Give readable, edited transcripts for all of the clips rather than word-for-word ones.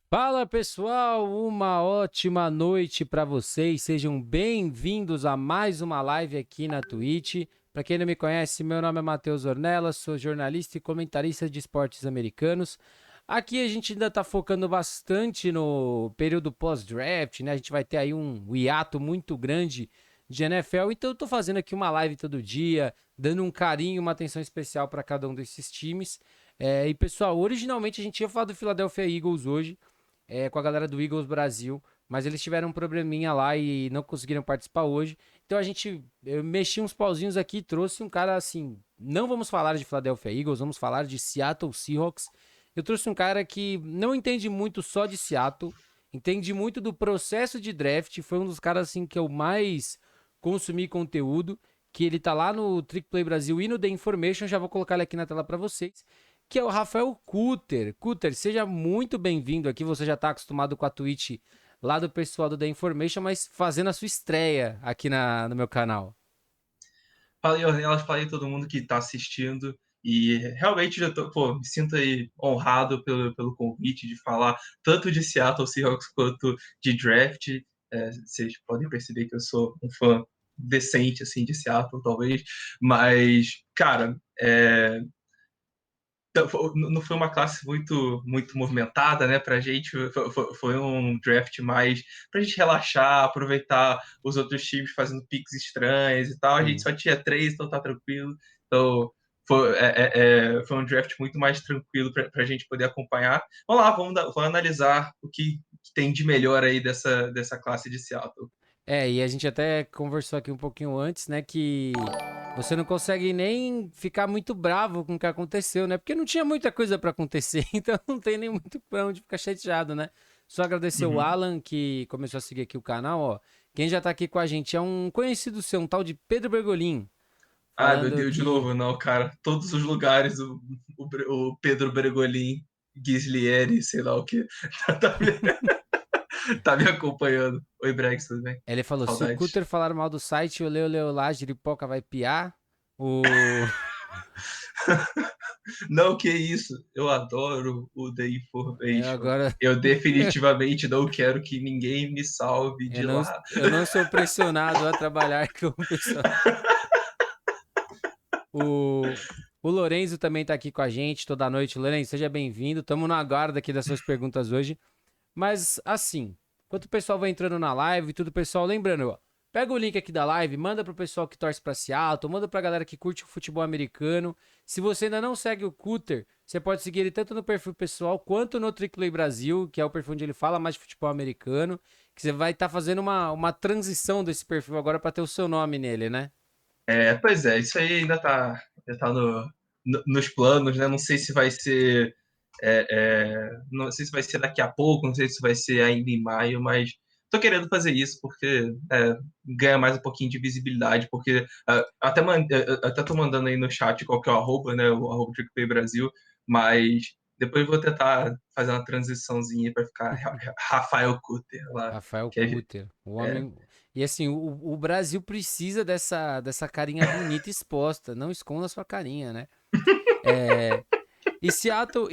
Fala pessoal, uma ótima noite para vocês. Sejam bem-vindos a mais uma live aqui na Twitch. Para quem não me conhece, meu nome é Matheus Ornelas, sou jornalista e comentarista de esportes americanos. Aqui a gente ainda está focando bastante no período pós-draft, né? A gente vai ter aí um hiato muito grande de NFL, então eu tô fazendo aqui uma live todo dia, dando um carinho, uma atenção especial para cada um desses times. E pessoal, originalmente a gente ia falar do Philadelphia Eagles hoje, com a galera do Eagles Brasil, mas eles tiveram um probleminha lá e não conseguiram participar hoje. Então eu mexi uns pauzinhos aqui e trouxe um cara assim. Não vamos falar de Philadelphia Eagles, vamos falar de Seattle Seahawks. Eu trouxe um cara que não entende muito só de Seattle, entende muito do processo de draft. Foi um dos caras assim que eu mais consumi conteúdo. Que ele tá lá no Trick Play Brasil e no The Information. Já vou colocar ele aqui na tela para vocês, que é o Rafael Cutter. Cutter, seja muito bem-vindo aqui. Você já está acostumado com a Twitch lá do pessoal do The Information, mas fazendo a sua estreia aqui no meu canal. Falei, Ornelas, falei todo mundo que está assistindo. E realmente me sinto aí honrado pelo convite de falar tanto de Seattle Seahawks quanto de draft. Vocês podem perceber que eu sou um fã decente assim de Seattle, talvez. Mas, cara, então, não foi uma classe muito movimentada, né, pra gente. Foi um draft mais pra gente relaxar, aproveitar os outros times fazendo picks estranhos e tal. A gente Sim. só tinha três, então tá tranquilo. Então foi um draft muito mais tranquilo pra gente poder acompanhar. Vamos lá, vamos analisar o que tem de melhor aí dessa classe de Seattle. E a gente até conversou aqui um pouquinho antes, né, que você não consegue nem ficar muito bravo com o que aconteceu, né? Porque não tinha muita coisa para acontecer, então não tem nem muito pra onde ficar chateado, né? Só agradecer o Uhum. Alan que começou a seguir aqui o canal, ó. Quem já tá aqui com a gente é um conhecido seu, um tal de Pedro Bergolin. Ai, meu Falando Deus, de que. novo, não, cara. Todos os lugares, o Pedro Bregolin, Ghislieri, sei lá o que, tá, tá me acompanhando. Oi, Brex, tudo bem? Ele falou: se o Saudades. Cutter falar mal do site, o Leo lá, Jiripoca vai piar. O. Não, que isso. Eu adoro o The Information. Agora. Eu definitivamente não quero que ninguém me salve Eu de não, lá. eu não sou pressionado a trabalhar com o pessoal. O, o Lorenzo também tá aqui com a gente toda noite. Lorenzo, seja bem-vindo. Estamos na guarda aqui das suas perguntas hoje. Mas assim, enquanto o pessoal vai entrando na live e tudo, pessoal, lembrando, ó, pega o link aqui da live, manda pro pessoal que torce pra Seattle, manda pra galera que curte o futebol americano. Se você ainda não segue o Cutter, você pode seguir ele tanto no perfil pessoal quanto no Triplay Brasil, que é o perfil onde ele fala mais de futebol americano, que você vai estar fazendo uma transição desse perfil agora pra ter o seu nome nele, né? Pois é, isso aí ainda tá nos planos, né? Não sei se vai ser. Não sei se vai ser daqui a pouco, não sei se vai ser ainda em maio, mas tô querendo fazer isso porque ganha mais um pouquinho de visibilidade, porque até tô mandando aí no chat qual que é o arroba, né? O arroba TrickPay Brasil, mas depois eu vou tentar fazer uma transiçãozinha para ficar Rafael Cutter lá, Rafael que Cutter, o é, homem. E assim, o Brasil precisa dessa carinha bonita exposta. Não esconda sua carinha, né? É, e Seattle,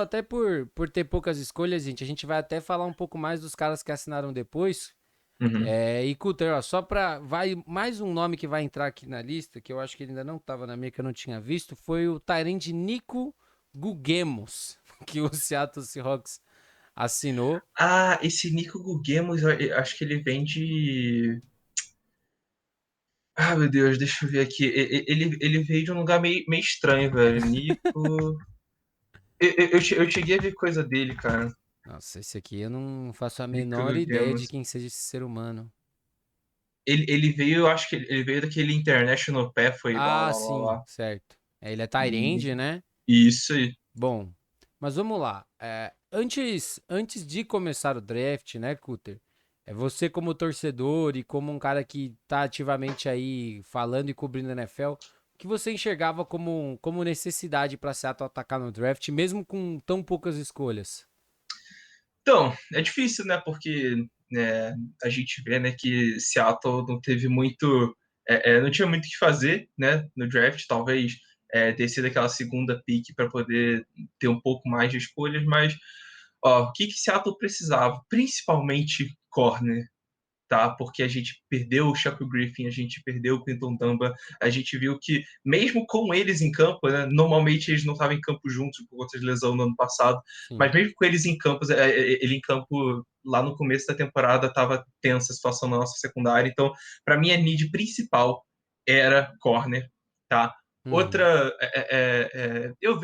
até por ter poucas escolhas, gente, a gente vai até falar um pouco mais dos caras que assinaram depois. uhum. E Cutter, ó, só pra. Vai mais um nome que vai entrar aqui na lista, que eu acho que ele ainda não tava na minha, que eu não tinha visto, foi o Tyrande Nico Gugemos, que o Seattle Seahawks assinou. Ah, esse Nico Gugemos, eu acho que ele vem de. Ah, meu Deus, deixa eu ver aqui. Ele veio de um lugar meio estranho, velho. Nico. Eu cheguei a ver coisa dele, cara. Nossa, esse aqui eu não faço a Nico menor ideia de Gugemos. quem seja esse ser humano. Ele veio, eu acho que ele veio daquele International Pathway lá, Ah, lá, lá, sim, lá. certo. Ele é Tyrande, né? Isso aí. Bom, mas vamos lá. Antes de começar o draft, né, Cutter? Você como torcedor e como um cara que tá ativamente aí falando e cobrindo a NFL, o que você enxergava como necessidade para Seattle atacar no draft, mesmo com tão poucas escolhas? Então, é difícil, né? Porque a gente vê, né, que Seattle não teve muito. Não tinha muito o que fazer, né, no draft. Talvez ter sido aquela segunda pick para poder ter um pouco mais de escolhas, mas Ó, o que Seattle precisava? Principalmente corner, tá? Porque a gente perdeu o Shaquille Griffin, a gente perdeu o Quinton Dunbar, a gente viu que, mesmo com eles em campo, né, normalmente eles não estavam em campo juntos por conta de lesão no ano passado, Sim. mas mesmo com eles em campo, ele em campo lá no começo da temporada estava tensa a situação na nossa secundária, então, para mim, a need principal era corner, tá? Uhum. Outra, eu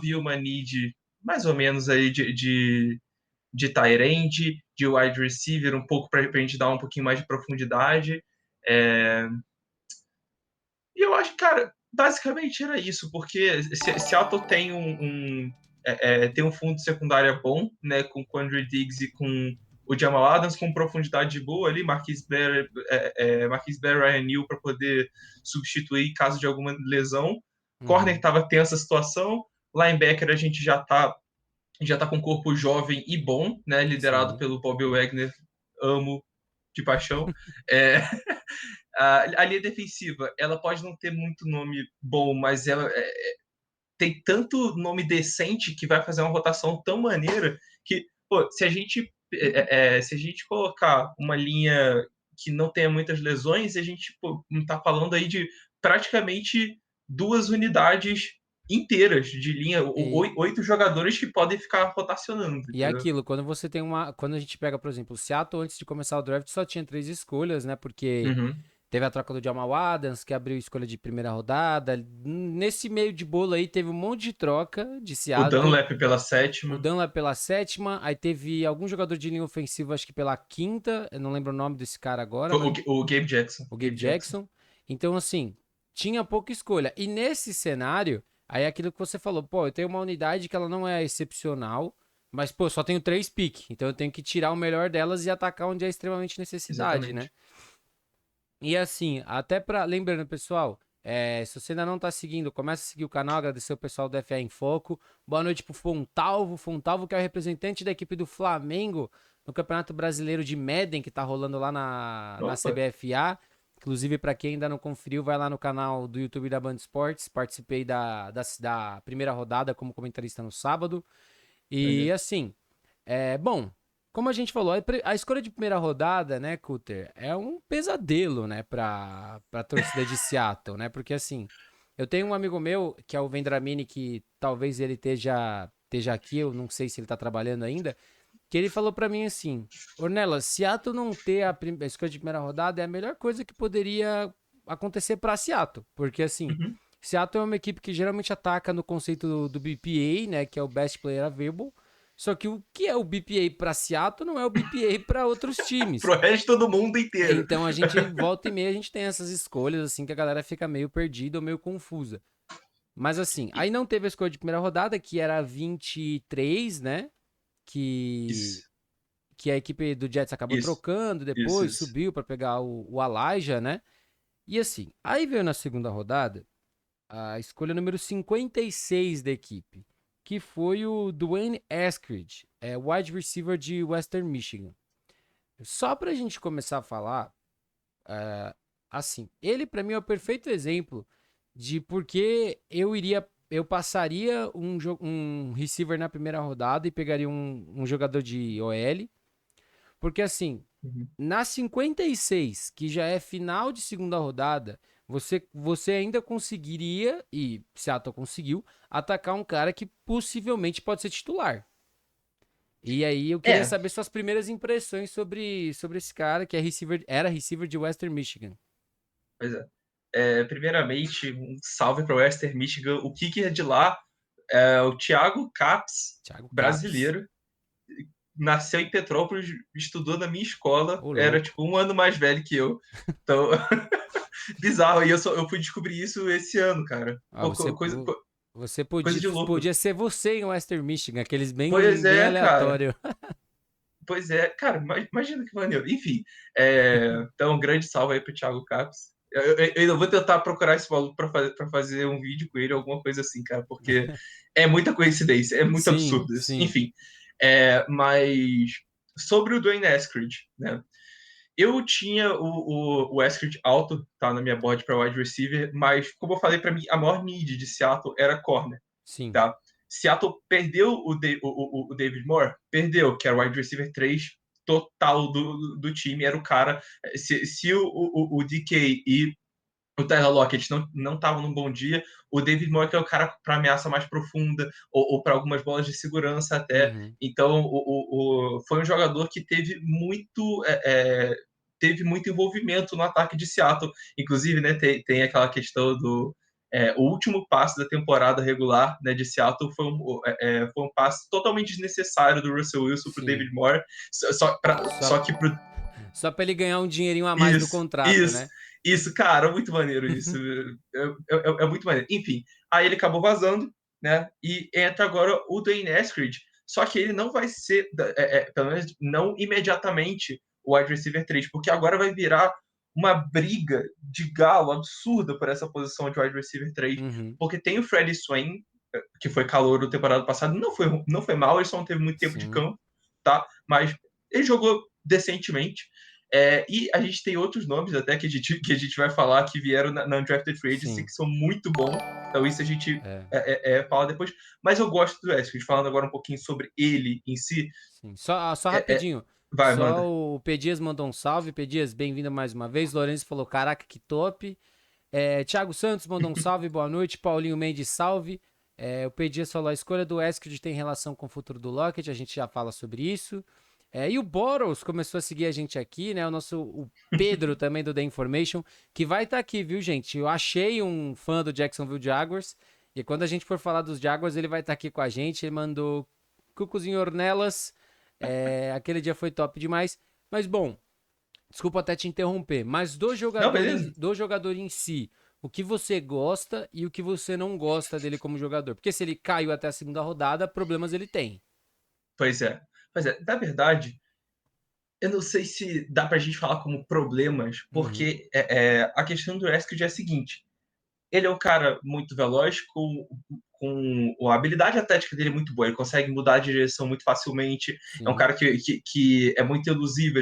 vi uma need mais ou menos aí de tight end, de wide receiver, um pouco para a gente dar um pouquinho mais de profundidade. E eu acho, cara, basicamente era isso, porque Seattle tem tem um fundo de secundária bom, né, com o Quandre Diggs e com o Jamal Adams, com profundidade boa ali, Marquise Blair, Ryan Neal para poder substituir caso de alguma lesão. Corner Uhum. estava tensa a situação, linebacker a gente já tá com um corpo jovem e bom, né? Liderado Sim. pelo Bob Wagner, amo de paixão. É, a linha defensiva, ela pode não ter muito nome bom, mas ela tem tanto nome decente que vai fazer uma rotação tão maneira que, pô, se a gente colocar uma linha que não tenha muitas lesões, a gente não tá falando aí de praticamente duas unidades inteiras de linha, E, 8 jogadores que podem ficar rotacionando, e é entendeu? aquilo, quando você tem uma. Quando a gente pega, por exemplo, o Seattle, antes de começar o draft, só tinha três escolhas, né? Porque Uhum. teve a troca do Jamal Adams, que abriu escolha de primeira rodada. Nesse meio de bolo aí, teve um monte de troca de O Seattle. Dunlap pela O sétima, Dunlap pela sétima, aí teve algum jogador de linha ofensiva, acho que pela quinta, eu não lembro o nome desse cara agora, foi mas o Gabe Jackson. o Gabe Gabe Jackson. Jackson. Então, assim, tinha pouca escolha. E nesse cenário, aí é aquilo que você falou, pô, eu tenho uma unidade que ela não é excepcional, mas, pô, só tenho três piques, então eu tenho que tirar o melhor delas e atacar onde é extremamente necessidade, né? Exatamente. E assim, até pra. Lembrando, pessoal, se você ainda não tá seguindo, começa a seguir o canal, agradecer o pessoal do FA em Foco. Boa noite pro Fontalvo. Fontalvo, que é o representante da equipe do Flamengo no Campeonato Brasileiro de Madden, que tá rolando lá na Opa, CBFA. Inclusive, pra quem ainda não conferiu, vai lá no canal do YouTube da Band Esportes. Participei da primeira rodada como comentarista no sábado. E maneiro. assim, bom, como a gente falou, a escolha de primeira rodada, né, Cutter, é um pesadelo, né, pra torcida de Seattle, né? Porque assim, eu tenho um amigo meu, que é o Vendramini, que talvez ele esteja aqui, eu não sei se ele tá trabalhando ainda, que ele falou pra mim assim: Ornelas, Seattle não ter a escolha de primeira rodada é a melhor coisa que poderia acontecer pra Seattle, porque assim. Uhum. Seattle é uma equipe que geralmente ataca no conceito do BPA, né, que é o Best Player Available. Só que o que é o BPA para Seattle não é o BPA para outros times. Pro resto do mundo inteiro. Então a gente volta e meia a gente tem essas escolhas assim que a galera fica meio perdida ou meio confusa. Mas assim, aí não teve a escolha de primeira rodada, que era 23, né? Que Isso, que a equipe do Jets acabou isso, trocando isso, depois, isso. subiu para pegar o Elijah, né? E assim, aí veio na segunda rodada a escolha número 56 da equipe, que foi o Dwayne Eskridge, wide receiver de Western Michigan. Só pra gente começar a falar, assim, ele pra mim é o perfeito exemplo de porque eu passaria um receiver na primeira rodada e pegaria um jogador de OL, porque assim, Uhum. na 56, que já é final de segunda rodada, você ainda conseguiria, e Seattle conseguiu, atacar um cara que possivelmente pode ser titular. E aí eu queria É, saber suas primeiras impressões sobre esse cara que era receiver de Western Michigan. pois é. Primeiramente, um salve para o Western Michigan. O kicker de lá é o Thiago Caps, Thiago Caps. brasileiro. Nasceu em Petrópolis, estudou na minha escola, Ô, era louco. tipo um ano mais velho que eu. Então, bizarro. E eu fui descobrir isso esse ano, cara. Ah, Pô, você coisa podia, de louco. podia ser você em Western Michigan, aqueles Pois bem é, cara. aleatório. Pois é, cara, imagina que maneiro. Enfim, então um grande salve aí pro Thiago Caps. Eu ainda vou tentar procurar esse maluco pra fazer um vídeo com ele, alguma coisa assim, cara, porque é muita coincidência, é muito Sim, absurdo isso. sim. Enfim, mas sobre o Dwayne Eskridge, né? Eu tinha o Eskridge alto, tá, na minha board para wide receiver, mas como eu falei para mim, a maior need de Seattle era corner, Sim. tá? Seattle perdeu o David Moore? Perdeu, que era o wide receiver 3 total do time, era o cara. Se o DK e o Tyler Lockett não estavam num bom dia, o David Moore que é o cara para ameaça mais profunda, ou para algumas bolas de segurança até. Uhum. Então, foi um jogador que teve muito envolvimento no ataque de Seattle. Inclusive, né, tem aquela questão do o último passe da temporada regular, né, de Seattle foi um passe totalmente desnecessário do Russell Wilson para o Sim. David Moore, Só, só que pro, só pra ele ganhar um dinheirinho a mais no isso, contrato, isso, né? isso, cara, muito maneiro isso. É muito maneiro. Enfim, aí ele acabou vazando, né? E entra agora o Dwayne Eskridge. Só que ele não vai ser, pelo menos não imediatamente, o wide receiver 3, porque agora vai virar uma briga de galo absurda por essa posição de wide receiver 3, Uhum. porque tem o Freddie Swain, que foi calor da temporada passada, não foi mal, ele só não teve muito tempo de Sim. campo, tá? Mas ele jogou decentemente. E a gente tem outros nomes até que a gente vai falar que vieram na Undrafted Free Agency, Sim. que são muito bons. Então isso a gente É. fala depois. Mas eu gosto do Eskridge, falando agora um pouquinho sobre ele em si. Sim. Só É, é, rapidinho. vai, Só manda. o Pedias mandou um salve. Pedias, bem-vindo mais uma vez. Lourenço falou: caraca, que top. Thiago Santos mandou um salve, boa noite. Paulinho Mendes, salve. O Pedias falou: a escolha do Eskridge tem relação com o futuro do Lockett. A gente já fala sobre isso. E o Boros começou a seguir a gente aqui, né? O Pedro também do The Information, que vai estar aqui, viu, gente? Eu achei um fã do Jacksonville Jaguars. E quando a gente for falar dos Jaguars, ele vai estar aqui com a gente. Ele mandou Cucozinho Ornelas. Aquele dia foi top demais. Mas bom, desculpa até te interromper, mas Não, beleza? do jogador em si, o que você gosta e o que você não gosta dele como jogador? Porque se ele caiu até a segunda rodada, problemas ele tem. Pois é. Pois é. Na verdade, eu não sei se dá pra gente falar como problemas, Uhum, porque a questão do Eskridge é a seguinte. Ele é um cara muito veloz, com a habilidade atlética dele muito boa. Ele consegue mudar de direção muito facilmente. É um sim, cara que é muito elusível.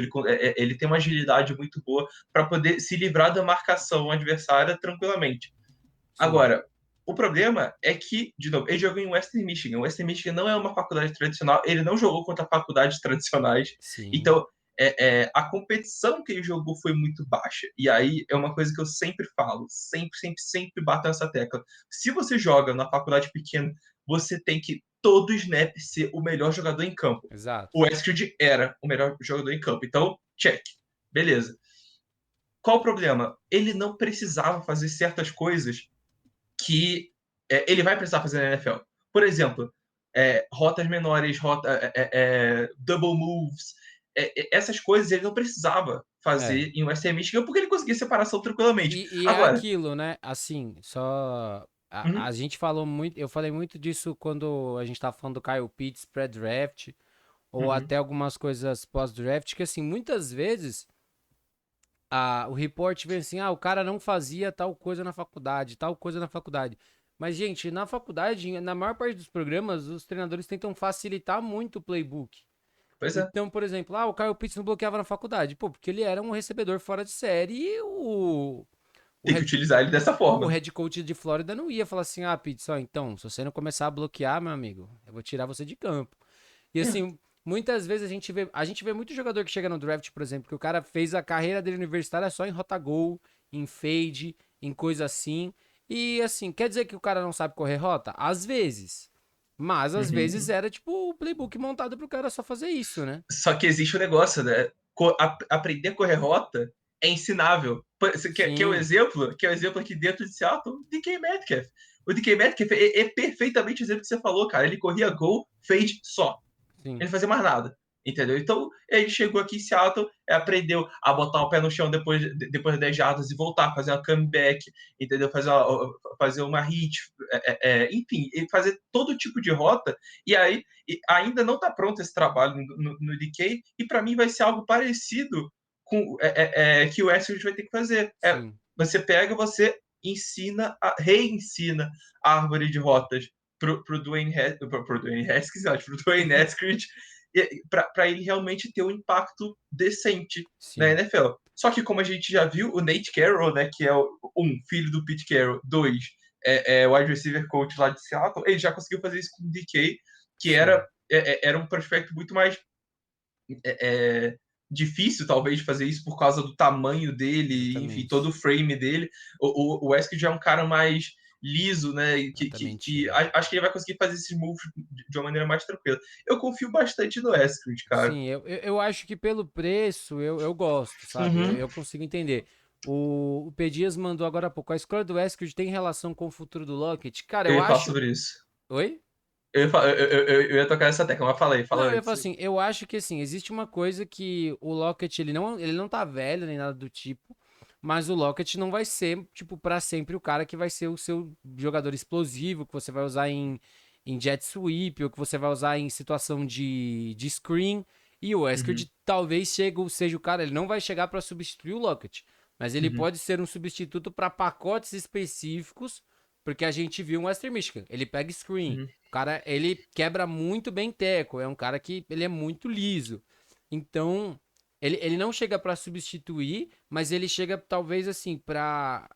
Ele tem uma agilidade muito boa para poder se livrar da marcação adversária tranquilamente. sim, Agora, o problema é que, de novo, ele jogou em Western Michigan. Western Michigan não é uma faculdade tradicional, ele não jogou contra faculdades tradicionais. sim, Então, a competição que ele jogou foi muito baixa. E aí é uma coisa que eu sempre falo, sempre, sempre, sempre bato nessa tecla. Se você joga na faculdade pequena, você tem que todo snap ser o melhor jogador em campo. exato. O Eskridge era o melhor jogador em campo. Então, check. Beleza. Qual o problema? Ele não precisava fazer certas coisas que ele vai precisar fazer na NFL. Por exemplo, rotas menores, double moves, essas coisas ele não precisava É. fazer em Western Michigan porque ele conseguia separação tranquilamente. E é Agora, aquilo, né? Assim, só. A uhum, gente falou muito. Eu falei muito disso quando a gente tava falando do Kyle Pitts pré-draft, ou uhum, até algumas coisas pós-draft, que assim, muitas vezes o report vem assim, o cara não fazia tal coisa na faculdade, tal coisa na faculdade. Mas, gente, na faculdade, na maior parte dos programas, os treinadores tentam facilitar muito o playbook. pois é, Então, por exemplo, o Kyle Pitts não bloqueava na faculdade. Pô, porque ele era um recebedor fora de série e o, tem que head, utilizar ele dessa o forma. head coach de Flórida não ia falar assim, Pitts, então, se você não começar a bloquear, meu amigo, eu vou tirar você de campo. E É, assim, muitas vezes a gente vê muito jogador que chega no draft, por exemplo, que o cara fez a carreira dele universitária só em rota gol, em fade, em coisa assim. E assim, quer dizer que o cara não sabe correr rota? Às vezes. Mas às vezes uhum. era tipo o playbook montado pro cara só fazer isso, né? Só que existe um negócio, né? Aprender a correr rota é ensinável. Você quer o Sim, exemplo? Quer o exemplo aqui dentro de Seattle? DK Metcalf. O DK Metcalf é perfeitamente o exemplo que você falou, cara. Ele corria gol, fade só. sim, Ele não fazia mais nada. Entendeu? Então, ele chegou aqui em Seattle, aprendeu a botar o pé no chão depois de 10 jardas e voltar, fazer uma comeback, entendeu? Fazer uma hit, enfim, fazer todo tipo de rota. E aí, ainda não está pronto esse trabalho no DK, e para mim vai ser algo parecido com que o Westwood vai ter que fazer. sim, Você pega, você reensina a árvore de rotas pro Dwayne Haskins, acho, pro Dwayne Eskridge, para ele realmente ter um impacto decente na sim. NFL. Só que, como a gente já viu, o Nate Carroll, né, que é filho do Pete Carroll, dois, wide receiver coach lá de Seattle, ele já conseguiu fazer isso com o DK, que Sim, era um prospecto muito mais difícil, talvez, fazer isso por causa do tamanho dele, enfim, todo o exatamente. frame dele. O Wesker já é um cara mais liso, né? Exatamente Que ele. acho que ele vai conseguir fazer esses moves de uma maneira mais tranquila. Eu confio bastante no Wesker, cara. Sim, eu acho que pelo preço eu gosto, sabe? Uhum. Eu consigo entender. O P. Dias mandou agora há pouco. A escolha do Westwood tem relação com o futuro do Lockett? Cara, Eu eu ia falar acho. sobre isso. Oi? Eu ia tocar essa tecla, mas fala Não, eu ia antes. falar assim, eu acho que assim, existe uma coisa que o Lockett, ele não tá velho nem nada do tipo, mas o Lockett não vai ser, tipo, pra sempre o cara que vai ser o seu jogador explosivo, que você vai usar em jet sweep, ou que você vai usar em situação de screen, e o Uhum, Westwood talvez seja o cara, ele não vai chegar pra substituir o Lockett, mas ele uhum, pode ser um substituto pra pacotes específicos, porque a gente viu um Western Michigan, ele pega screen, uhum. o cara, ele quebra muito bem teco, é um cara que ele é muito liso. Então, ele não chega pra substituir, mas ele chega talvez assim pra,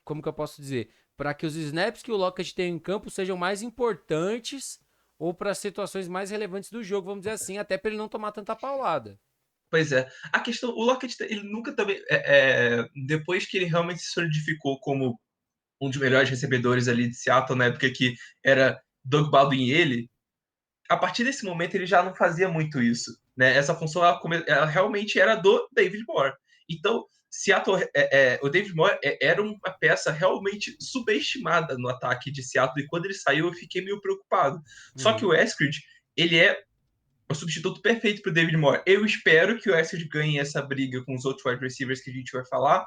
como que eu posso dizer, pra que os snaps que o Lockett tem em campo sejam mais importantes ou para situações mais relevantes do jogo, vamos dizer assim, até pra ele não tomar tanta paulada. Pois é. A questão, o Lockett, ele nunca também. Depois que ele realmente se solidificou como um dos melhores recebedores ali de Seattle, na época que era Doug Baldwin e ele, a partir desse momento ele já não fazia muito isso. Né? Essa função ela realmente era do David Moore. Então, Seattle, o David Moore era uma peça realmente subestimada no ataque de Seattle, e quando ele saiu eu fiquei meio preocupado. Só que o Uhum. Eskridge, ele é o substituto perfeito para o David Moore. Eu espero que o Eskridge ganhe essa briga com os outros wide receivers que a gente vai falar,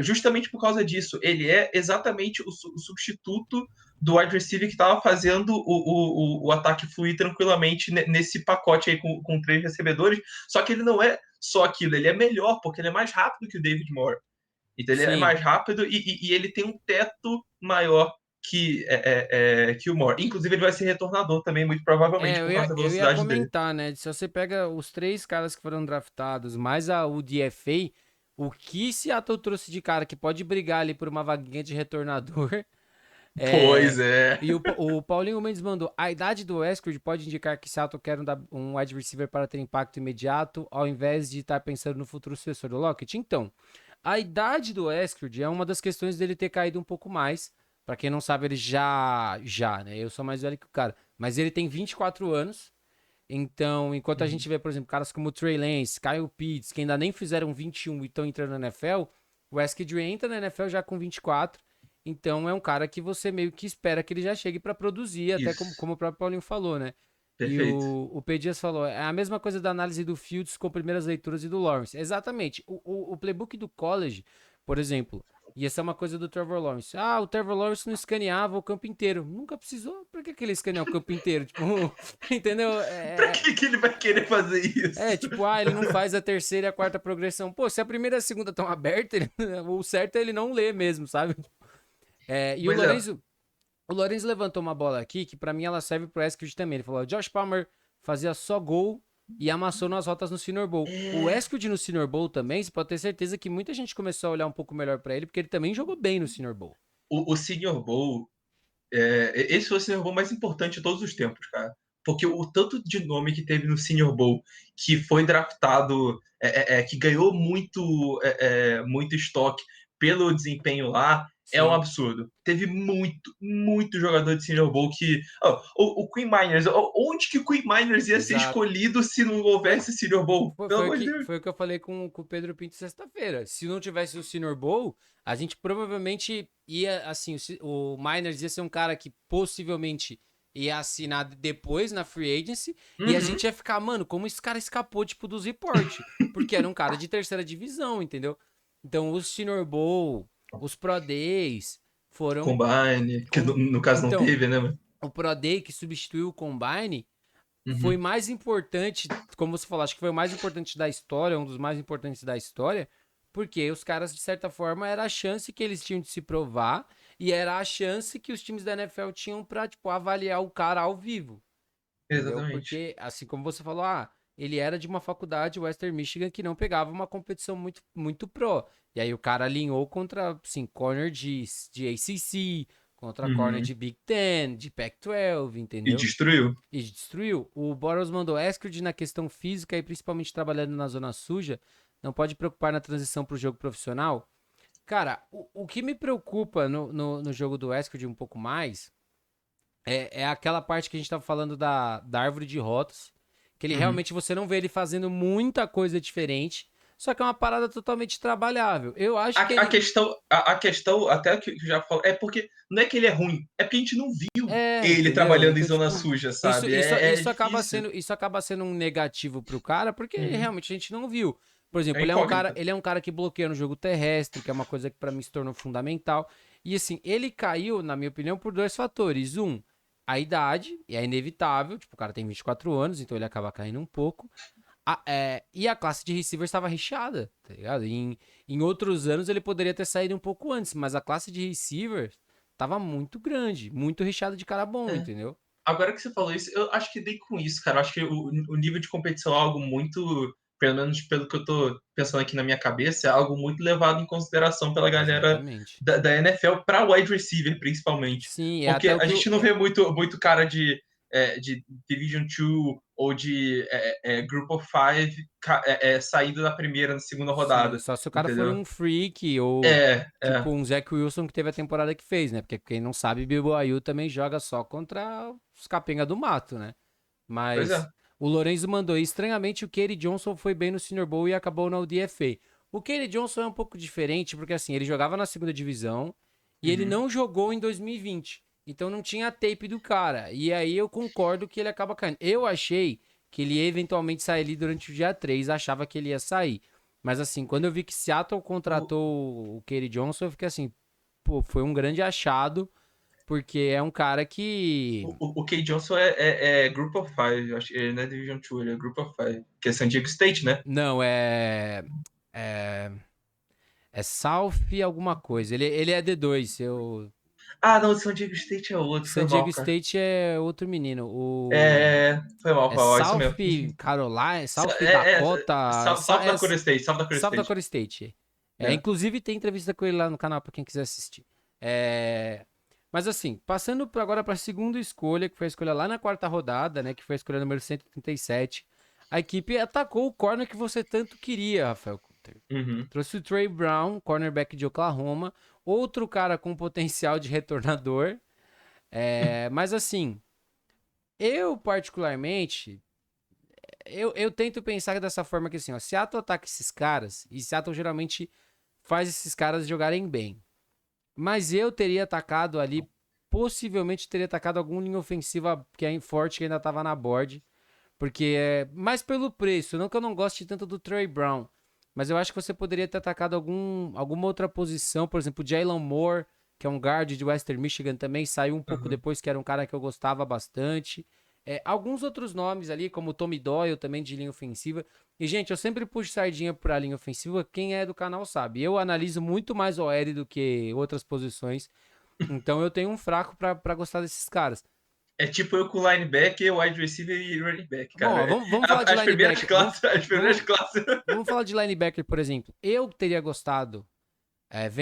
justamente por causa disso. Ele é exatamente o substituto do wide receiver que estava fazendo o ataque fluir tranquilamente nesse pacote aí com três recebedores. Só que ele não é só aquilo, ele é melhor, porque ele é mais rápido que o David Moore. Então ele é Sim, mais rápido e ele tem um teto maior que o Moore. Inclusive, ele vai ser retornador também, muito provavelmente, por causa da eu ia velocidade dele. comentar, né? Se você pega os três caras que foram draftados, mais o DFA, o que Seattle trouxe de cara que pode brigar ali por uma vaguinha de retornador. Pois É... é. E o Paulinho Mendes mandou: a idade do Westwood pode indicar que Seattle quer um wide receiver para ter impacto imediato, ao invés de estar pensando no futuro sucessor do Lockett? Então, a idade do Westwood é uma das questões dele ter caído um pouco mais. Pra quem não sabe, ele já, né? Eu sou mais velho que o cara. Mas ele tem 24 anos. Então, enquanto a Uhum. gente vê, por exemplo, caras como Trey Lance, Kyle Pitts, que ainda nem fizeram 21 e estão entrando na NFL, o Westwood entra na NFL já com 24. Então, é um cara que você meio que espera que ele já chegue para produzir, até Isso. como o próprio Paulinho falou, né? E Perfeito. o P. Dias falou, é a mesma coisa da análise do Fields com primeiras leituras e do Lawrence. Exatamente. O playbook do college, por exemplo, ia ser uma coisa do Trevor Lawrence. Ah, o Trevor Lawrence não escaneava o campo inteiro. Nunca precisou. Por que ele escaneou o campo inteiro? Tipo, entendeu? Pra que ele vai querer fazer isso? Tipo, ele não faz a terceira e a quarta progressão. Pô, se a primeira e a segunda estão abertas, o certo é ele não ler mesmo, sabe? E Pois é. O Lorenzo levantou uma bola aqui que pra mim ela serve pro Eskridge também. Ele falou: Josh Palmer fazia só gol e amassou nas rotas no Senior Bowl. O É, Eskridge no Senior Bowl também, você pode ter certeza que muita gente começou a olhar um pouco melhor pra ele, porque ele também jogou bem no Senior Bowl. o Senior Bowl, esse foi o Senior Bowl mais importante de todos os tempos, cara. Porque o tanto de nome que teve no Senior Bowl, que foi draftado, que ganhou muito estoque pelo desempenho lá, é um Sim, absurdo. Teve muito jogador de Senior Bowl que. O Queen Miners, onde que o Queen Miners ia ser exato. escolhido se não Foi, houvesse Senior Bowl? Pelo foi, amor de Deus. foi o que eu falei com o Pedro Pinto sexta-feira. Se não tivesse o Senior Bowl, a gente provavelmente ia, assim, o Miners ia ser um cara que possivelmente ia assinar depois na Free Agency, e a Uhum. gente ia ficar, mano, como esse cara escapou, tipo, dos report, porque era um cara de terceira divisão, entendeu? Então, o Senior Bowl, os Pro Days foram... Combine, que com- no caso não Então, teve, né? Mano? o Pro Day que substituiu o Combine foi Uhum. mais importante, como você falou, acho que foi o mais importante da história, um dos mais importantes da história, porque os caras, de certa forma, era a chance que eles tinham de se provar e era a chance que os times da NFL tinham pra, tipo, avaliar o cara ao vivo, entendeu? Exatamente. Porque, assim como você falou, ele era de uma faculdade, Western Michigan, que não pegava uma competição muito, muito pro. E aí o cara alinhou contra, assim, corner de ACC, contra corner Uhum. de Big Ten, de Pac-12, E entendeu? destruiu. E destruiu. O Boros mandou Eskrid na questão física e principalmente trabalhando na zona suja, não pode preocupar na transição para o jogo profissional. Cara, o que me preocupa no jogo do Eskrid um pouco mais é aquela parte que a gente tava falando da árvore de rotas, que ele Uhum. realmente você não vê ele fazendo muita coisa diferente, só que é uma parada totalmente trabalhável. Eu acho que A ele. questão, a questão, até que eu já falo, é porque não é que ele é ruim, é porque a gente não viu É, ele entendeu? trabalhando em Então, zona tipo, suja, isso, sabe? isso, É isso, acaba difícil. sendo, isso acaba sendo um negativo pro cara, porque Uhum. realmente a gente não viu. Por É exemplo, incógnita. ele é um cara que bloqueia no jogo terrestre, que é uma coisa que pra mim se tornou fundamental. E assim, ele caiu, na minha opinião, por dois fatores. Um, a idade, e é inevitável, tipo, o cara tem 24 anos, então ele acaba caindo um pouco. E a classe de receivers estava recheada, tá ligado? Em outros anos ele poderia ter saído um pouco antes, mas a classe de receivers tava muito grande, muito recheada de cara bom, É. entendeu? Agora que você falou isso, eu acho que nem com isso, cara. Eu acho que o nível de competição é algo muito, pelo menos pelo que eu tô pensando aqui na minha cabeça, é algo muito levado em consideração pela galera Exatamente. da NFL para wide receiver, principalmente. Sim, é Porque até o a que o. gente não vê muito cara de Division 2 ou de Group of Five saindo da primeira, na segunda Sim, rodada, só se o cara for entendeu? um freak ou É. tipo um Zach Wilson que teve a temporada que fez, né? Porque quem não sabe, Bibo Ayu também joga só contra os capenga do mato, né? Pois é. Mas o Lorenzo mandou. Estranhamente, o Kerry Johnson foi bem no Senior Bowl e acabou na UDFA. O Kerry Johnson é um pouco diferente, porque assim, ele jogava na segunda divisão e ele Uhum. não jogou em 2020. Então não tinha a tape do cara. E aí eu concordo que ele acaba caindo. Eu achei que ele ia eventualmente sair ali durante o dia 3, achava que ele ia sair. Mas assim, quando eu vi que Seattle O, contratou o Kerry Johnson, eu fiquei assim, pô, foi um grande achado, porque é um cara que o Kay Johnson é Group of Five, eu acho que ele não é Division 2, ele é Group of Five, que é San Diego State, né? não é é South alguma coisa. Ele é D2. Ah, não, San Diego State é outro, foi San Diego mal, cara. State é outro menino. O Foi mal, isso South mesmo. Carolina, South É, é, Dakota, South Dakota State, South Dakota South State. Dakota State. É. Inclusive tem entrevista com ele lá no canal para quem quiser assistir. Mas assim, passando agora para a segunda escolha, que foi a escolha lá na quarta rodada, né, que foi a escolha número 137. A equipe atacou o corner que você tanto queria, Rafael Coulter. Uhum. Trouxe o Trey Brown, cornerback de Oklahoma, outro cara com potencial de retornador. Mas assim, eu particularmente, eu tento pensar dessa forma que assim, ó, Seattle ataca esses caras, e Seattle geralmente faz esses caras jogarem bem. Mas eu teria atacado ali, possivelmente teria atacado alguma linha ofensiva que é forte que ainda tava na board. Porque é mais pelo preço, não que eu não goste tanto do Trey Brown. Mas eu acho que você poderia ter atacado alguma outra posição, por exemplo, o Jalen Moore, que é um guard de Western Michigan também, saiu um pouco Uhum. depois, que era um cara que eu gostava bastante. Alguns outros nomes ali, como o Tommy Doyle, também de linha ofensiva. E, gente, eu sempre puxo sardinha pra linha ofensiva, quem é do canal sabe. Eu analiso muito mais o OL do que outras posições, então eu tenho um fraco pra gostar desses caras. É tipo eu com linebacker, wide receiver e running back, Bom, cara. ó, vamos falar de As primeiras linebacker. classes, as primeiras Vamos, classes. vamos falar de linebacker, por exemplo. Eu teria gostado.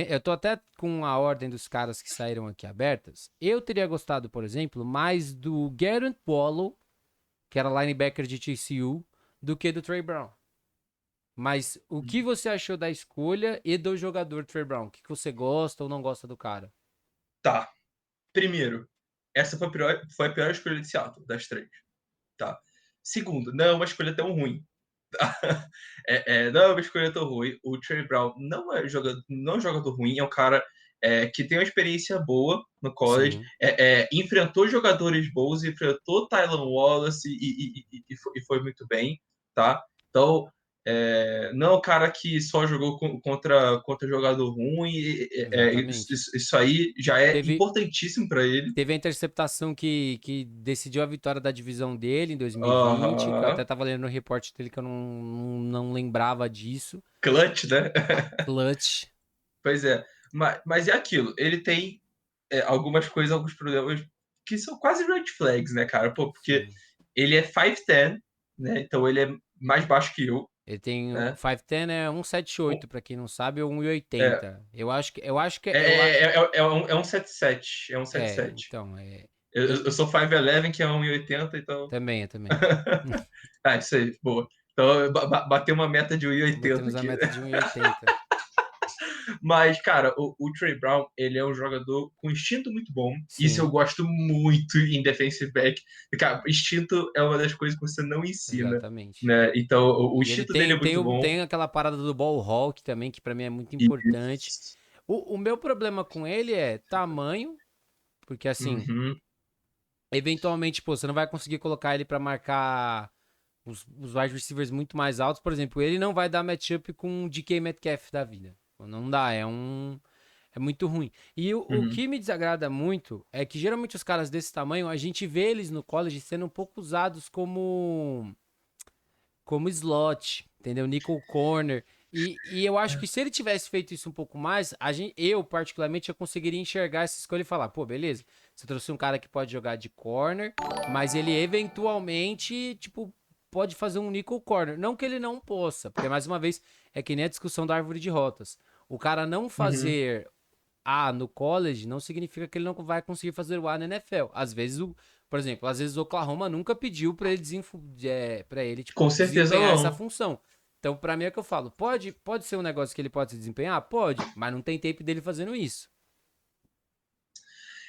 Eu tô até com a ordem dos caras que saíram aqui abertas. Eu teria gostado, por exemplo, mais do Garrett Wallow, que era linebacker de TCU, do que do Trey Brown. Mas o que você achou da escolha e do jogador Trey Brown? O que você gosta ou não gosta do cara? Tá. Primeiro, essa foi a pior escolha de Seattle, das três. Tá. Segundo, não é uma escolha tão ruim. Não é uma escolha tão ruim. O Trey Brown não é um jogador ruim, é um cara que tem uma experiência boa no college, Sim. enfrentou jogadores bons, enfrentou Tylan Wallace e foi muito bem, tá? Então, não é um cara que só jogou contra jogador ruim, Exatamente. isso aí já é Teve, importantíssimo para ele. Teve a interceptação que decidiu a vitória da divisão dele em 2020, que eu até Aham. tava lendo no reporte dele que eu não lembrava disso. Clutch, né? Clutch. Pois é. Mas é aquilo, ele tem algumas coisas, alguns problemas que são quase red flags, né, cara? Pô, porque Sim. ele é 5'10", né? Então ele é mais baixo que eu, Ele tem o né? 5'10 é 1,78 pra quem não sabe, ou É, 1,80. é, é um 77, é um 77. então, Eu e sou 5'11", que é 1,80, então. também, eu também. Ah, isso aí, boa. Então, bateu uma meta de 1,80 Batemos a aqui. meta de 1,80. Mas, cara, o Trey Brown, ele é um jogador com instinto muito bom. Isso eu Sim, gosto muito em defensive back. Cara, instinto é uma das coisas que você não ensina, exatamente. né? Então, o E ele instinto dele tem, é muito bom. tem aquela parada do ball hawk também, que pra mim é muito E... importante. O meu problema com ele é tamanho, porque assim, Uhum, eventualmente, pô, você não vai conseguir colocar ele pra marcar os wide receivers muito mais altos. Por exemplo, ele não vai dar matchup com o DK Metcalf da vida. Não dá, é muito ruim. E o uhum, que me desagrada muito é que geralmente os caras desse tamanho, a gente vê eles no college sendo um pouco usados como slot, entendeu? Nickel corner. E eu acho que se ele tivesse feito isso um pouco mais, eu, particularmente, eu conseguiria enxergar essa escolha e falar, pô, beleza, você trouxe um cara que pode jogar de corner, mas ele eventualmente, tipo, pode fazer um nickel corner. Não que ele não possa, porque, mais uma vez, é que nem a discussão da árvore de rotas. O cara não uhum. fazer A no college não significa que ele não vai conseguir fazer o A na NFL. Às vezes, por exemplo, às vezes o Oklahoma nunca pediu pra ele, pra ele tipo, Com certeza desempenhar essa não. função. Então, pra mim é o que eu falo. Pode ser um negócio que ele pode se desempenhar? Pode, mas não tem tape dele fazendo isso.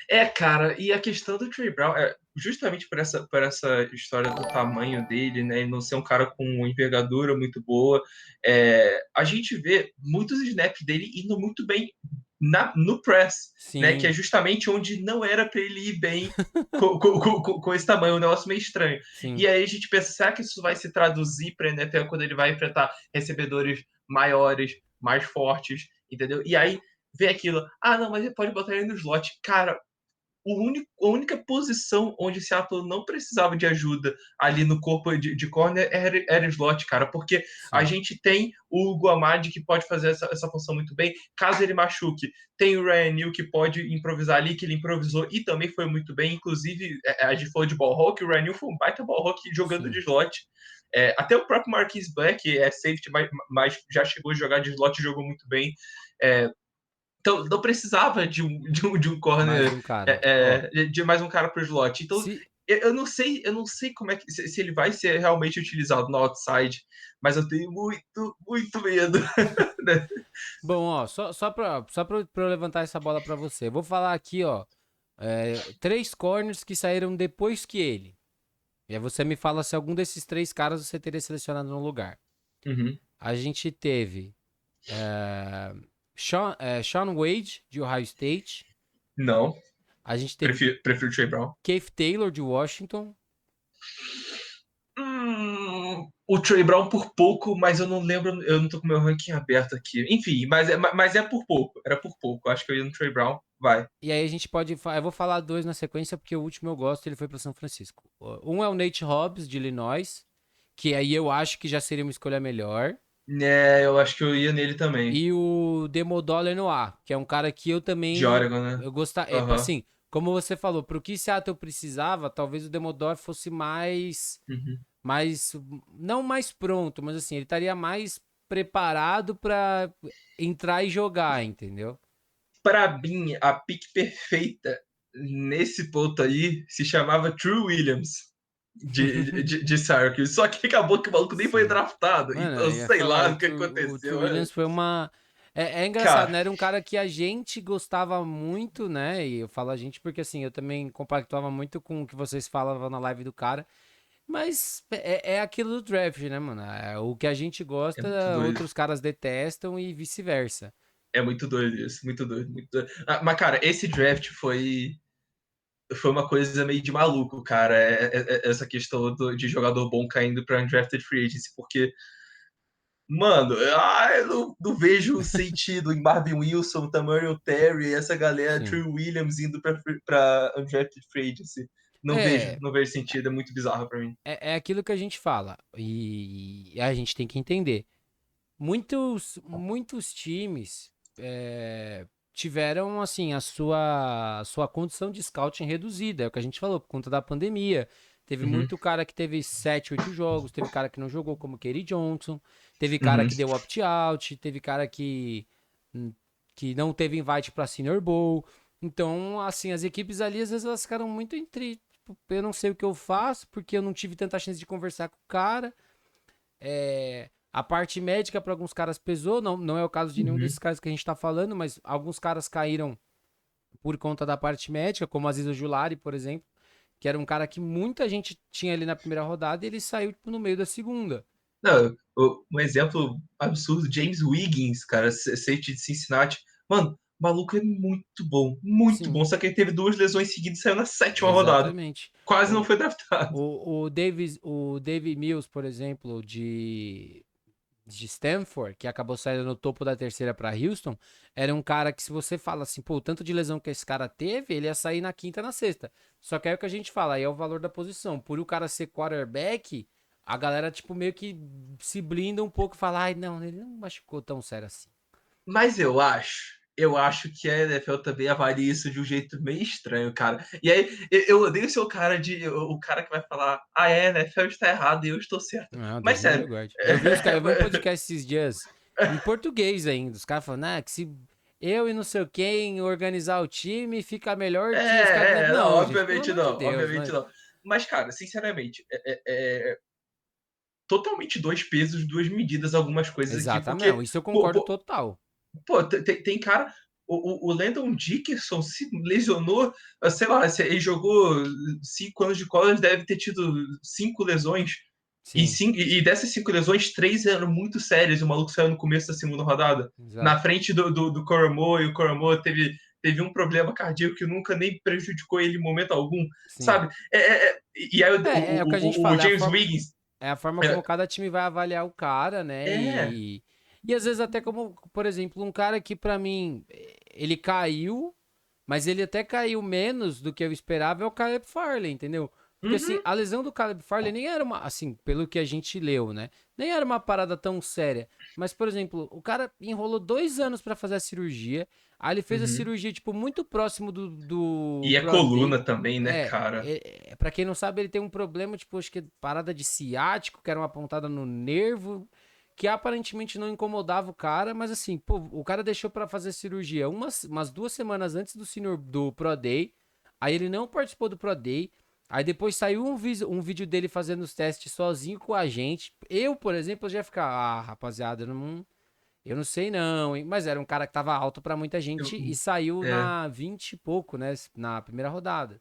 É, cara, e a questão do Trey Brown é justamente por essa história do tamanho dele, né? E não ser um cara com uma envergadura muito boa. A gente vê muitos snaps dele indo muito bem no press, né? Que é Sim, justamente onde não era para ele ir bem com esse tamanho, um negócio meio estranho. sim, E aí a gente pensa, será que isso vai se traduzir para a NFL quando ele vai enfrentar recebedores maiores, mais fortes, entendeu? E aí vem aquilo, ah, não, mas ele pode botar ele no slot. Cara, a única posição onde Seattle não precisava de ajuda ali no corpo de corner era slot, cara, porque a sim, gente tem o Guamadi que pode fazer essa função muito bem, caso ele machuque. Tem o Ryan Neal que pode improvisar ali, que ele improvisou e também foi muito bem. Inclusive, a gente falou de ball hawk, o Ryan Neal foi um baita ball hawk jogando de sim. slot. Até o próprio Marquise Black é safety, mas já chegou a jogar de slot e jogou muito bem. É, então, não precisava de um Mais corner, um cara. Ó, de mais um cara pro slot. Então, se. eu não sei como é que se ele vai ser realmente utilizado no outside, mas eu tenho muito, muito medo. Né? Bom, ó, pra eu levantar essa bola pra você. Eu vou falar aqui, ó. Três corners que saíram depois que ele. E aí você me fala se algum desses três caras você teria selecionado no lugar. Uhum. A gente teve Sean Wade, de Ohio State. Não, A gente teve prefiro o Trey Brown. Keith Taylor, de Washington. O Trey Brown por pouco, mas eu não lembro, eu não tô com o meu ranking aberto aqui. Enfim, mas é por pouco, era por pouco. Acho que eu ia no Trey Brown, vai. E aí a gente pode. Eu vou falar dois na sequência, porque o último eu gosto, ele foi para São Francisco. Um é o Nate Hobbs, de Illinois, que aí eu acho que já seria uma escolha melhor. Eu acho que eu ia nele também. E o Demodoler Noir, que é um cara que eu De também. Oregon, né? Eu gostar. Aham. Assim, como você falou, pro que Seattle precisava, talvez o Demodor fosse mais. Uhum. Mais. Não mais pronto, mas assim, ele estaria mais preparado para entrar e jogar, entendeu? Para mim, a pick perfeita nesse ponto aí se chamava True Williams de Syracuse. Só que acabou que o maluco nem foi Sim. draftado. Mano, Então, eu ia sei falar, lá o o que True aconteceu. Williams foi uma. É engraçado, Cara, né? Era um cara que a gente gostava muito, né? E eu falo a gente porque assim, eu também compactuava muito com o que vocês falavam na live do cara. Mas é aquilo do draft, né, mano? O que a gente é muito gosta, doido. outros caras detestam e vice-versa. É muito doido isso, muito doido, muito doido. Mas, cara, esse draft foi uma coisa meio de maluco, cara. Essa questão de jogador bom caindo para undrafted free agency, porque mano, eu não vejo sentido em Marvin Wilson, Tamarion Terry, essa galera, Trey Sim. Williams indo pra Undrafted Free Agency. É, Não vejo sentido, é muito bizarro pra mim. é aquilo que a gente fala. E a gente tem que entender. Muitos times tiveram assim a sua condição de scouting reduzida, é o que a gente falou, por conta da pandemia. Teve Uhum, muito cara que teve 7, 8 jogos, teve cara que não jogou, como Kerry Johnson, teve cara uhum. que deu opt-out, teve cara hum, que não teve invite pra Senior Bowl. Então, assim, as equipes ali, às vezes, elas ficaram muito entre. Tipo, eu não sei o que eu faço, porque eu não tive tanta chance de conversar com o cara. A parte médica para alguns caras pesou, não é o caso de nenhum Uhum. desses caras que a gente tá falando, mas alguns caras caíram por conta da parte médica, como Aziz Ojulari, por exemplo, que era um cara que muita gente tinha ali na primeira rodada e ele saiu tipo, no meio da segunda. Não, um exemplo absurdo, James Wiggins, cara, safety de Cincinnati. Mano, o maluco é muito bom. Sim, Só que ele teve 2 lesões seguidas e saiu na 7ª rodada. exatamente. Quase não O, foi draftado. o David Mills, por exemplo, de Stanford, que acabou saindo no topo da terceira para Houston, era um cara que se você fala assim, pô, o tanto de lesão que esse cara teve, ele ia sair na quinta, na sexta. Só que aí é o que a gente fala, aí é o valor da posição. Por o cara ser quarterback, a galera, tipo, meio que se blinda um pouco e fala, ai, não, ele não machucou tão sério assim. Mas eu acho que a NFL também avalia isso de um jeito meio estranho, cara. E aí, eu odeio ser o cara que vai falar, a NFL está errada e eu estou certo. Não, Mas Deus me livre, sério, guarde. Eu vi um podcast esses dias, em português ainda, os caras falando, que se eu e não sei quem organizar o time, fica melhor que os caras... não, Não, gente, pelo amor de Deus, obviamente mas... não. Mas, cara, sinceramente, totalmente dois pesos, duas medidas, algumas coisas aqui, Exatamente, porque, não, isso eu pô, concordo pô, total. pô, tem cara. O Landon Dickerson se lesionou, sei lá, ele jogou 5 anos de college, deve ter tido 5 lesões. Sim, E dessas 5 lesões, 3 eram muito sérias. O maluco saiu no começo da segunda rodada. Na exato. frente do Coramo, e o Coramo teve um problema cardíaco que nunca nem prejudicou ele em momento algum, Sim. sabe? E aí É o que a gente o fala, James Wiggins. é a forma como É, cada time vai avaliar o cara, né? é, E às vezes até como, por exemplo, um cara que pra mim, ele caiu, mas ele até caiu menos do que eu esperava, é o Caleb Farley, entendeu? Porque assim, uhum, a lesão do Caleb Farley nem era uma, assim, pelo que a gente leu, né? Nem era uma parada tão séria. Mas, por exemplo, o cara enrolou 2 anos pra fazer a cirurgia. Aí ele fez a uhum. cirurgia, tipo, muito próximo do E a Pro Day. coluna também, né, cara? Pra quem não sabe, ele tem um problema, tipo, acho que é parada de ciático, que era uma pontada no nervo, que aparentemente não incomodava o cara, mas assim, pô, o cara deixou pra fazer cirurgia umas 2 semanas antes do Pro Day, aí ele não participou do Pro Day, aí depois saiu um vídeo dele fazendo os testes sozinho com a gente. Eu, por exemplo, já ia ficar, rapaziada, eu não sei não, hein? Mas era um cara que tava alto pra muita gente e saiu É, na 20 e pouco, né, na primeira rodada.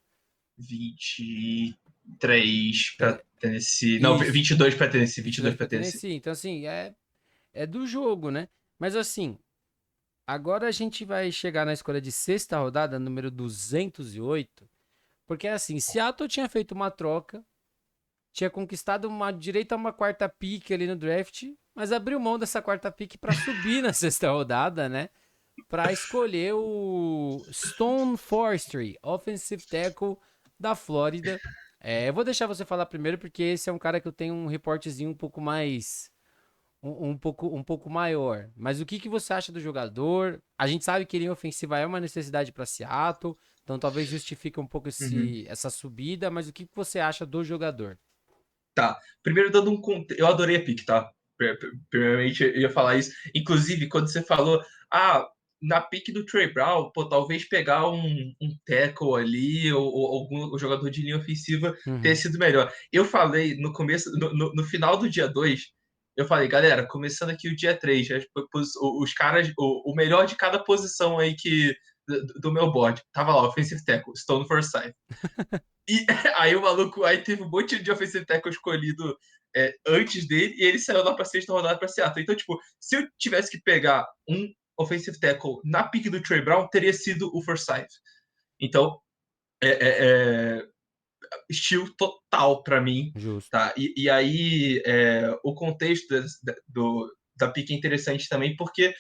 23 pra Tre- Tennessee. Não, Isso. 22 pra Tennessee, 22 22 pra pra Tennessee. Tennessee. Então, assim, é do jogo, né? Mas, assim, agora a gente vai chegar na escolha de sexta rodada, número 208. Porque, assim, Seattle tinha feito uma troca, tinha conquistado uma direito a uma quarta pick ali no draft, mas abriu mão dessa quarta pick pra subir na sexta rodada, né? Pra escolher o Stone Forestry, offensive tackle da Flórida. Eu vou deixar você falar primeiro, porque esse é um cara que eu tenho um reportezinho um pouco mais um pouco maior. Mas o que que você acha do jogador? A gente sabe que linha ofensiva é uma necessidade para Seattle, então talvez justifique um pouco Uhum. essa subida, mas o que que você acha do jogador? Tá. Primeiro, dando um contexto. Eu adorei a pick, tá? Primeiramente, eu ia falar isso. Inclusive, quando você falou, na pick do Trey Brown, pô, talvez pegar um tackle ali, ou algum jogador de linha ofensiva ter Uhum, sido melhor. Eu falei no começo, no final do dia 2, eu falei, galera, começando aqui o dia 3, os caras, o melhor de cada posição aí do meu board. Tava lá, offensive tackle, Stone Forsythe. E aí o maluco, aí teve um monte de offensive tackle escolhido antes dele e ele saiu lá pra sexta rodada pra Seattle. Então, tipo, se eu tivesse que pegar um offensive tackle na pick do Trey Brown, teria sido o Forsythe. Então, é, é, é, estilo total pra mim, justo. tá? E aí, o contexto da pick é interessante também, porque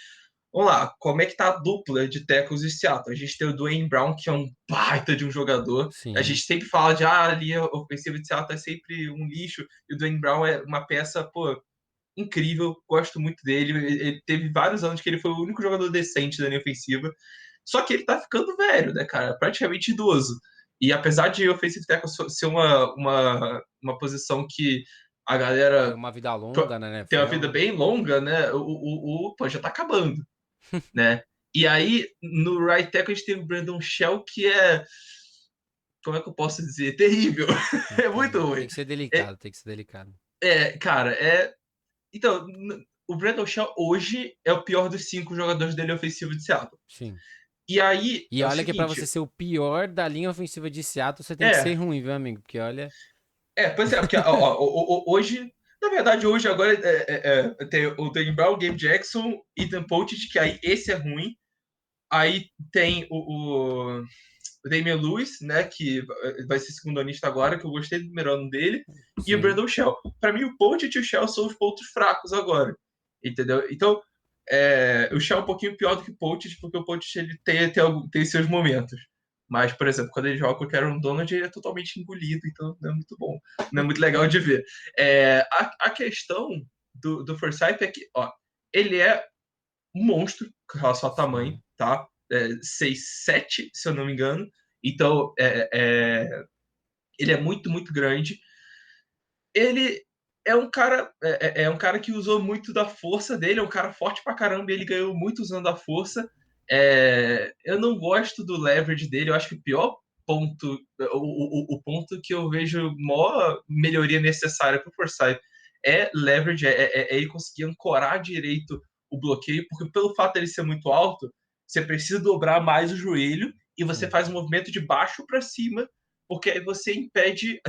vamos lá, como é que tá a dupla de tackles de Seattle? A gente tem o Dwayne Brown, que é um baita de um jogador. A gente Sim. sempre fala de, a linha ofensiva de Seattle é sempre um lixo. E o Dwayne Brown é uma peça, pô, incrível. Gosto muito dele. Ele teve vários anos que ele foi o único jogador decente da linha ofensiva. Só que ele tá ficando velho, né, cara? Praticamente idoso. E apesar de offensive tackle ser uma posição que a Tem galera uma vida pro- longa na tem uma NFL, vida né? bem longa, né? Pô, já tá acabando, né? E aí, no right tackle, a gente tem o Brandon Shell, que é, como é que eu posso dizer? Terrível. É muito Tem, ruim. tem que ser É, delicado, tem que ser delicado. cara, Então, o Brandon Shell hoje é o pior dos 5 jogadores dele ofensivo de Seattle. Sim. E aí, E é o olha que pra você seguinte, ser o pior da linha ofensiva de Seattle, você tem que ser é, ruim, viu, amigo? Porque olha. pois é, porque hoje, na verdade, hoje agora tem o Dane Brown, o Gabe Jackson, Ethan Potic, que aí esse é ruim. Aí tem o Damian Lewis, né, que vai ser segundo anista agora, que eu gostei do primeiro ano dele, e o Sim. Brandon Shell. Para mim, o Poach e o Shell são os pontos fracos agora, entendeu? Então, o Shell é um pouquinho pior do que o Poach, porque o Poach ele tem seus momentos. Mas, por exemplo, quando ele joga com o Karen Donald, ele é totalmente engolido, então não é muito bom. Não é muito legal de ver. A questão do Forsythe é que, ó, ele é um monstro com relação ao tamanho, Sim. tá? 6'7", se eu não me engano. Então, ele é muito, muito grande. Ele é um cara que usou muito da força dele, é um cara forte pra caramba, e ele ganhou muito usando a força. Eu não gosto do leverage dele, eu acho que o pior ponto, o ponto que eu vejo maior melhoria necessária para o Forsythe é leverage, ele conseguir ancorar direito o bloqueio, porque pelo fato dele ser muito alto, você precisa dobrar mais o joelho e você Sim. faz um movimento de baixo para cima, porque aí você impede,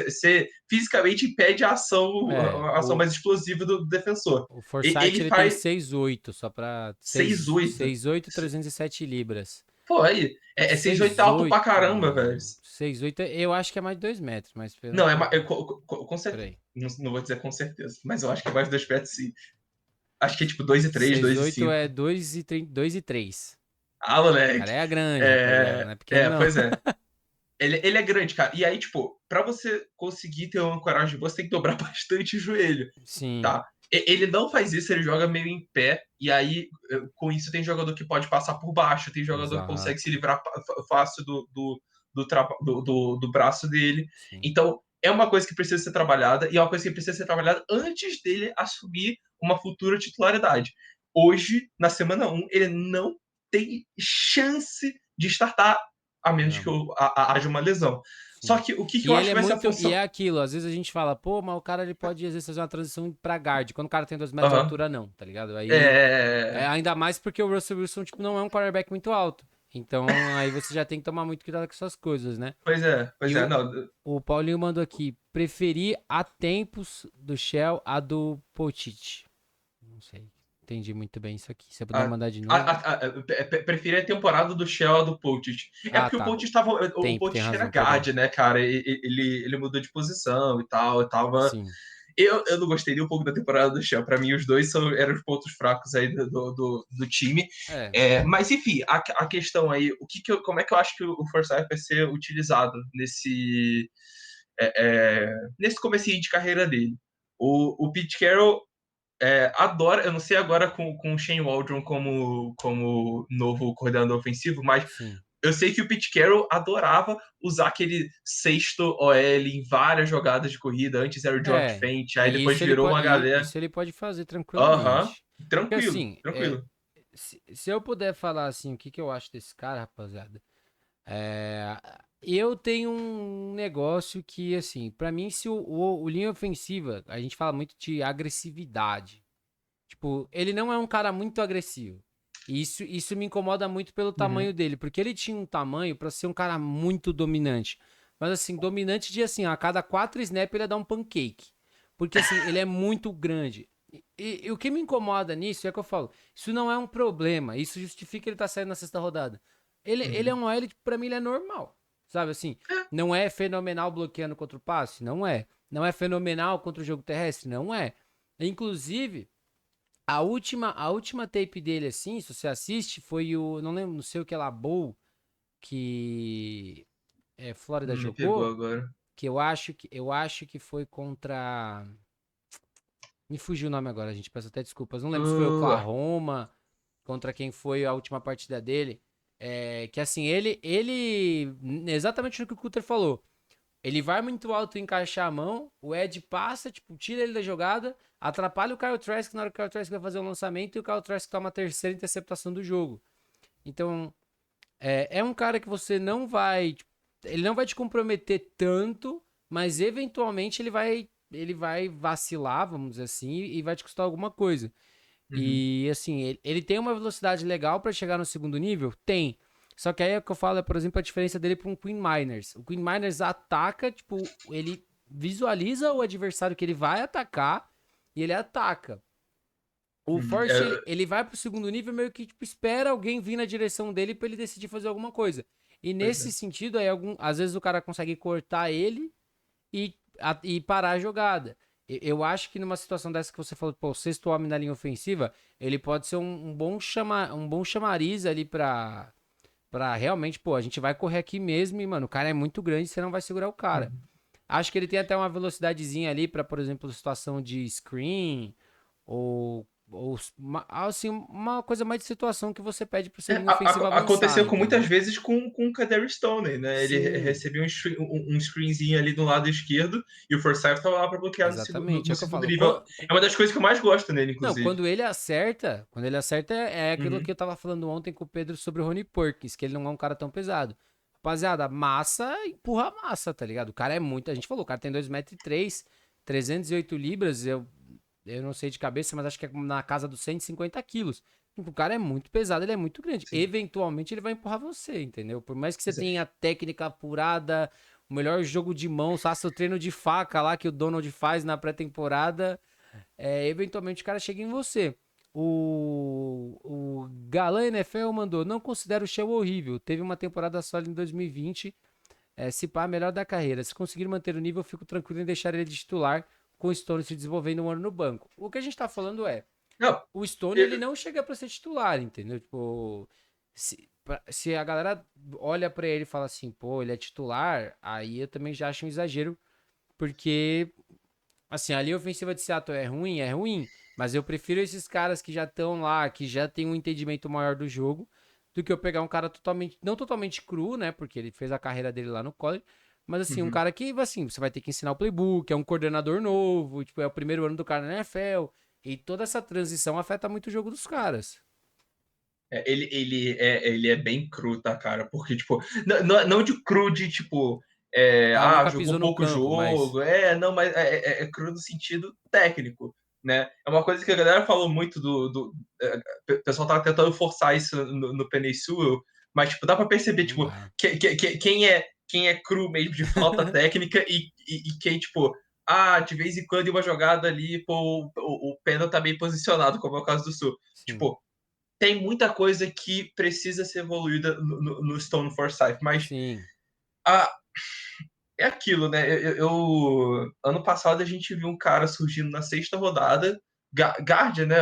você fisicamente impede É, a ação mais explosiva do defensor. o Forsythe Ele ele tem faz 6'8", só pra 6'8". 6'8", 307 libras. Pô, aí, é 6'8", alto pra 6'8", caramba, velho. 6'8", eu acho que é mais de 2 metros, mas pelo Não, que eu... com certeza. Peraí. Não vou dizer com certeza, mas eu acho que é mais de 2 metros, sim. Acho que é tipo 2,3, 6'8" é 2,5. 2,3. Ah, O cara moleque. é grande, rapaziada, não é pequeno não. Pois é. Ele é grande, cara. E aí, tipo, pra você conseguir ter uma ancoragem boa, você tem que dobrar bastante o joelho, Sim, tá? Ele não faz isso, ele joga meio em pé, e aí, com isso, tem jogador que pode passar por baixo, tem jogador que consegue se exato. livrar fácil do braço dele. Sim. Então, é uma coisa que precisa ser trabalhada, e é uma coisa que precisa ser trabalhada antes dele assumir uma futura titularidade. Hoje, na semana 1, ele não tem chance de startar, a menos que Não. haja uma lesão. Só Sim. que o que E eu ele acho é que vai ser a muito. E função. é aquilo, às vezes a gente fala, pô, mas o cara ele pode às vezes fazer uma transição pra guard. Quando o cara tem 2 metros de Aham. altura, não, tá ligado? Aí. É... Ainda mais porque o Russell Wilson, tipo, não é um quarterback muito alto. Então aí você já tem que tomar muito cuidado com essas coisas, né? Pois E é, o, não. o Paulinho mandou aqui, preferir a tempos do Shell a do Potit. Não sei. Entendi muito bem isso aqui. Se você puder A, mandar de a, novo. a, prefiro a temporada do Shell do Poach. É Ah, porque o tá. Poach estava. O Tem Poach era razão, perdão. guard, né, cara? Ele mudou de posição e tal. Eu tava. Sim. Eu não gostei nem um pouco da temporada do Shell. Pra mim, os dois eram os pontos fracos aí do time. É. Mas, enfim, a questão aí, como é que eu acho que o Forsythe vai ser utilizado nesse comecinho de carreira dele? O Pete Carroll adora, eu não sei agora com o Shane Waldron como novo coordenador ofensivo, mas Sim. eu sei que o Pete Carroll adorava usar aquele sexto OL em várias jogadas de corrida. Antes era o George Fent, aí E depois virou uma galera. isso ele pode fazer Aham, tranquilamente. Porque tranquilo, assim, tranquilo. se eu puder falar assim, o que, que eu acho desse cara, rapaziada, é, eu tenho um negócio que, assim, pra mim, se o linha ofensiva, a gente fala muito de agressividade. Tipo, ele não é um cara muito agressivo. E isso me incomoda muito pelo Uhum. tamanho dele, porque ele tinha um tamanho pra ser um cara muito dominante. Mas assim, dominante de assim, ó, a cada 4 snaps ele ia dar um pancake. Porque assim, ele é muito grande. E o que me incomoda nisso é que eu falo, isso não é um problema, isso justifica ele estar saindo na sexta rodada. Ele é Uhum. um OL que pra mim ele é normal. Sabe assim, não é fenomenal bloqueando contra o passe? Não é. Não é fenomenal contra o jogo terrestre? Não é. Inclusive, a última tape dele, assim, se você assiste, foi o. Não lembro, não sei o que lá, Bowl, que Flórida Me pegou jogou. agora. Que eu acho que foi contra. Me fugiu o nome agora, gente. Peço até desculpas. Não lembro se foi Uh, Oklahoma, contra quem foi a última partida dele. Que assim, ele exatamente o que o Cutter falou. Ele vai muito alto encaixar a mão, o Ed passa, tipo, tira ele da jogada, atrapalha o Kyle Trask na hora que o Kyle Trask vai fazer o lançamento e o Kyle Trask toma a terceira interceptação do jogo. Então, é um cara que você não vai. Tipo, ele não vai te comprometer tanto, mas eventualmente ele vai vacilar, vamos dizer assim, e vai te custar alguma coisa. Uhum. E assim, ele tem uma velocidade legal para chegar no segundo nível? Tem. Só que aí é o que eu falo, é, por exemplo, a diferença dele para um Queen Miners. O Queen Miners ataca, tipo, ele visualiza o adversário que ele vai atacar e ele ataca. O Uhum. Force, ele vai pro segundo nível meio que tipo, espera alguém vir na direção dele para ele decidir fazer alguma coisa. E Pois é. nesse sentido, aí, às vezes o cara consegue cortar ele e parar a jogada. Eu acho que numa situação dessa que você falou, pô, o sexto homem na linha ofensiva, ele pode ser um bom chamariz ali pra realmente, pô, a gente vai correr aqui mesmo e, mano, o cara é muito grande, você não vai segurar o cara. Uhum. Acho que ele tem até uma velocidadezinha ali pra, por exemplo, situação de screen ou assim, uma coisa mais de situação que você pede pro seu linha ofensiva avançar, Aconteceu com muitas entendeu? vezes com o Kadarius Stoney, né? Ele Sim, recebia um screenzinho ali do lado esquerdo e o Forsyth estava lá para bloquear exatamente, é no o que eu segundo falo. nível. É uma das coisas que eu mais gosto nele, Não, inclusive. quando ele acerta é aquilo Uhum. que eu tava falando ontem com o Pedro sobre o Rony Perkins, que ele não é um cara tão pesado. Rapaziada, massa empurra massa, tá ligado? O cara é muito, a gente falou, o cara tem 2,3 m, 308 libras, eu não sei de cabeça, mas acho que é na casa dos 150 quilos. Tipo, o cara é muito pesado, ele é muito grande. Sim. Eventualmente ele vai empurrar você, entendeu? Por mais que você Pois é. tenha técnica apurada, o melhor jogo de mão, faça o treino de faca lá que o Donald faz na pré-temporada, eventualmente o cara chega em você. O Galã NFL mandou, não considero o Shell horrível. Teve uma temporada sólida em 2020. Se pá, a melhor da carreira. Se conseguir manter o nível, eu fico tranquilo em deixar ele de titular, com o Stone se desenvolvendo um ano no banco. O que a gente tá falando é, Não, o Stone eu- ele não chega pra ser titular, entendeu? Tipo, se a galera olha pra ele e fala assim, pô, ele é titular, aí eu também já acho um exagero, porque assim, a linha ofensiva de Seattle é ruim, mas eu prefiro esses caras que já estão lá, que já tem um entendimento maior do jogo, do que eu pegar um cara totalmente, não totalmente cru, né, porque ele fez a carreira dele lá no college, mas assim, um Uhum. cara que, assim, você vai ter que ensinar o playbook, é um coordenador novo, tipo, é o primeiro ano do cara na NFL, e toda essa transição afeta muito o jogo dos caras. Ele é bem cru, tá, cara? Porque, tipo, não de cru de, tipo, Ah, nunca jogou pisou no pouco campo, mas... jogo. Não, mas é cru no sentido técnico, né? É uma coisa que a galera falou muito o pessoal tava tentando forçar isso no Penei Sewell, mas, tipo, dá pra perceber, Não tipo, dá. quem é cru mesmo de falta técnica e quem, tipo, de vez em quando em uma jogada ali, pô, o Pena tá bem posicionado, como é o caso do Sul. Sim, Tipo, tem muita coisa que precisa ser evoluída no Stone Forsyth, mas sim. a, é aquilo, né? Ano passado a gente viu um cara surgindo na sexta rodada, Guardia, né?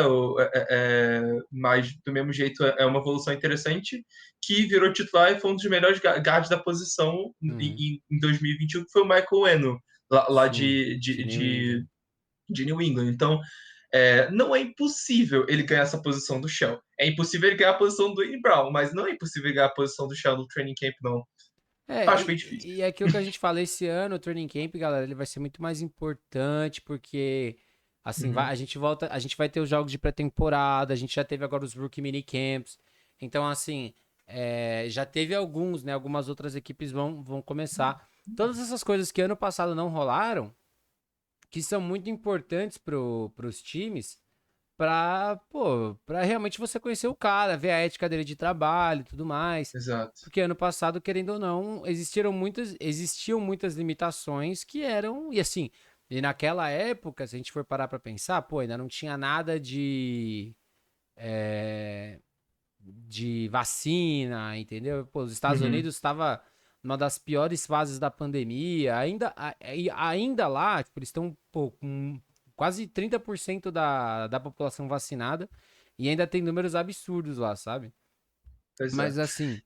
Mas do mesmo jeito é uma evolução interessante, que virou titular e foi um dos melhores guards da posição Uhum. em 2021, que foi o Michael Eno, lá Sim, de New England. de New England. Então, não é impossível ele ganhar essa posição do Shell. É impossível ele ganhar a posição do Wayne Brown, mas não é impossível ele ganhar a posição do Shell no training camp, não. Acho bem difícil. E é aquilo que a gente fala esse ano, o Training Camp, galera, ele vai ser muito mais importante, porque assim, Uhum, a gente vai ter os jogos de pré-temporada, a gente já teve agora os Rookie Minicamps. Então, assim, já teve alguns, né? Algumas outras equipes vão começar. Todas essas coisas que ano passado não rolaram, que são muito importantes pros times, pra realmente você conhecer o cara, ver a ética dele de trabalho e tudo mais. exato. Porque ano passado, querendo ou não, existiam muitas limitações que eram, e assim, e naquela época, se a gente for parar pra pensar, pô, ainda não tinha nada de vacina, entendeu? Pô, os Estados Uhum, Unidos estava numa das piores fases da pandemia, ainda lá, tipo, eles estão, pô, com quase 30% da população vacinada e ainda tem números absurdos lá, sabe? pois é. Mas assim,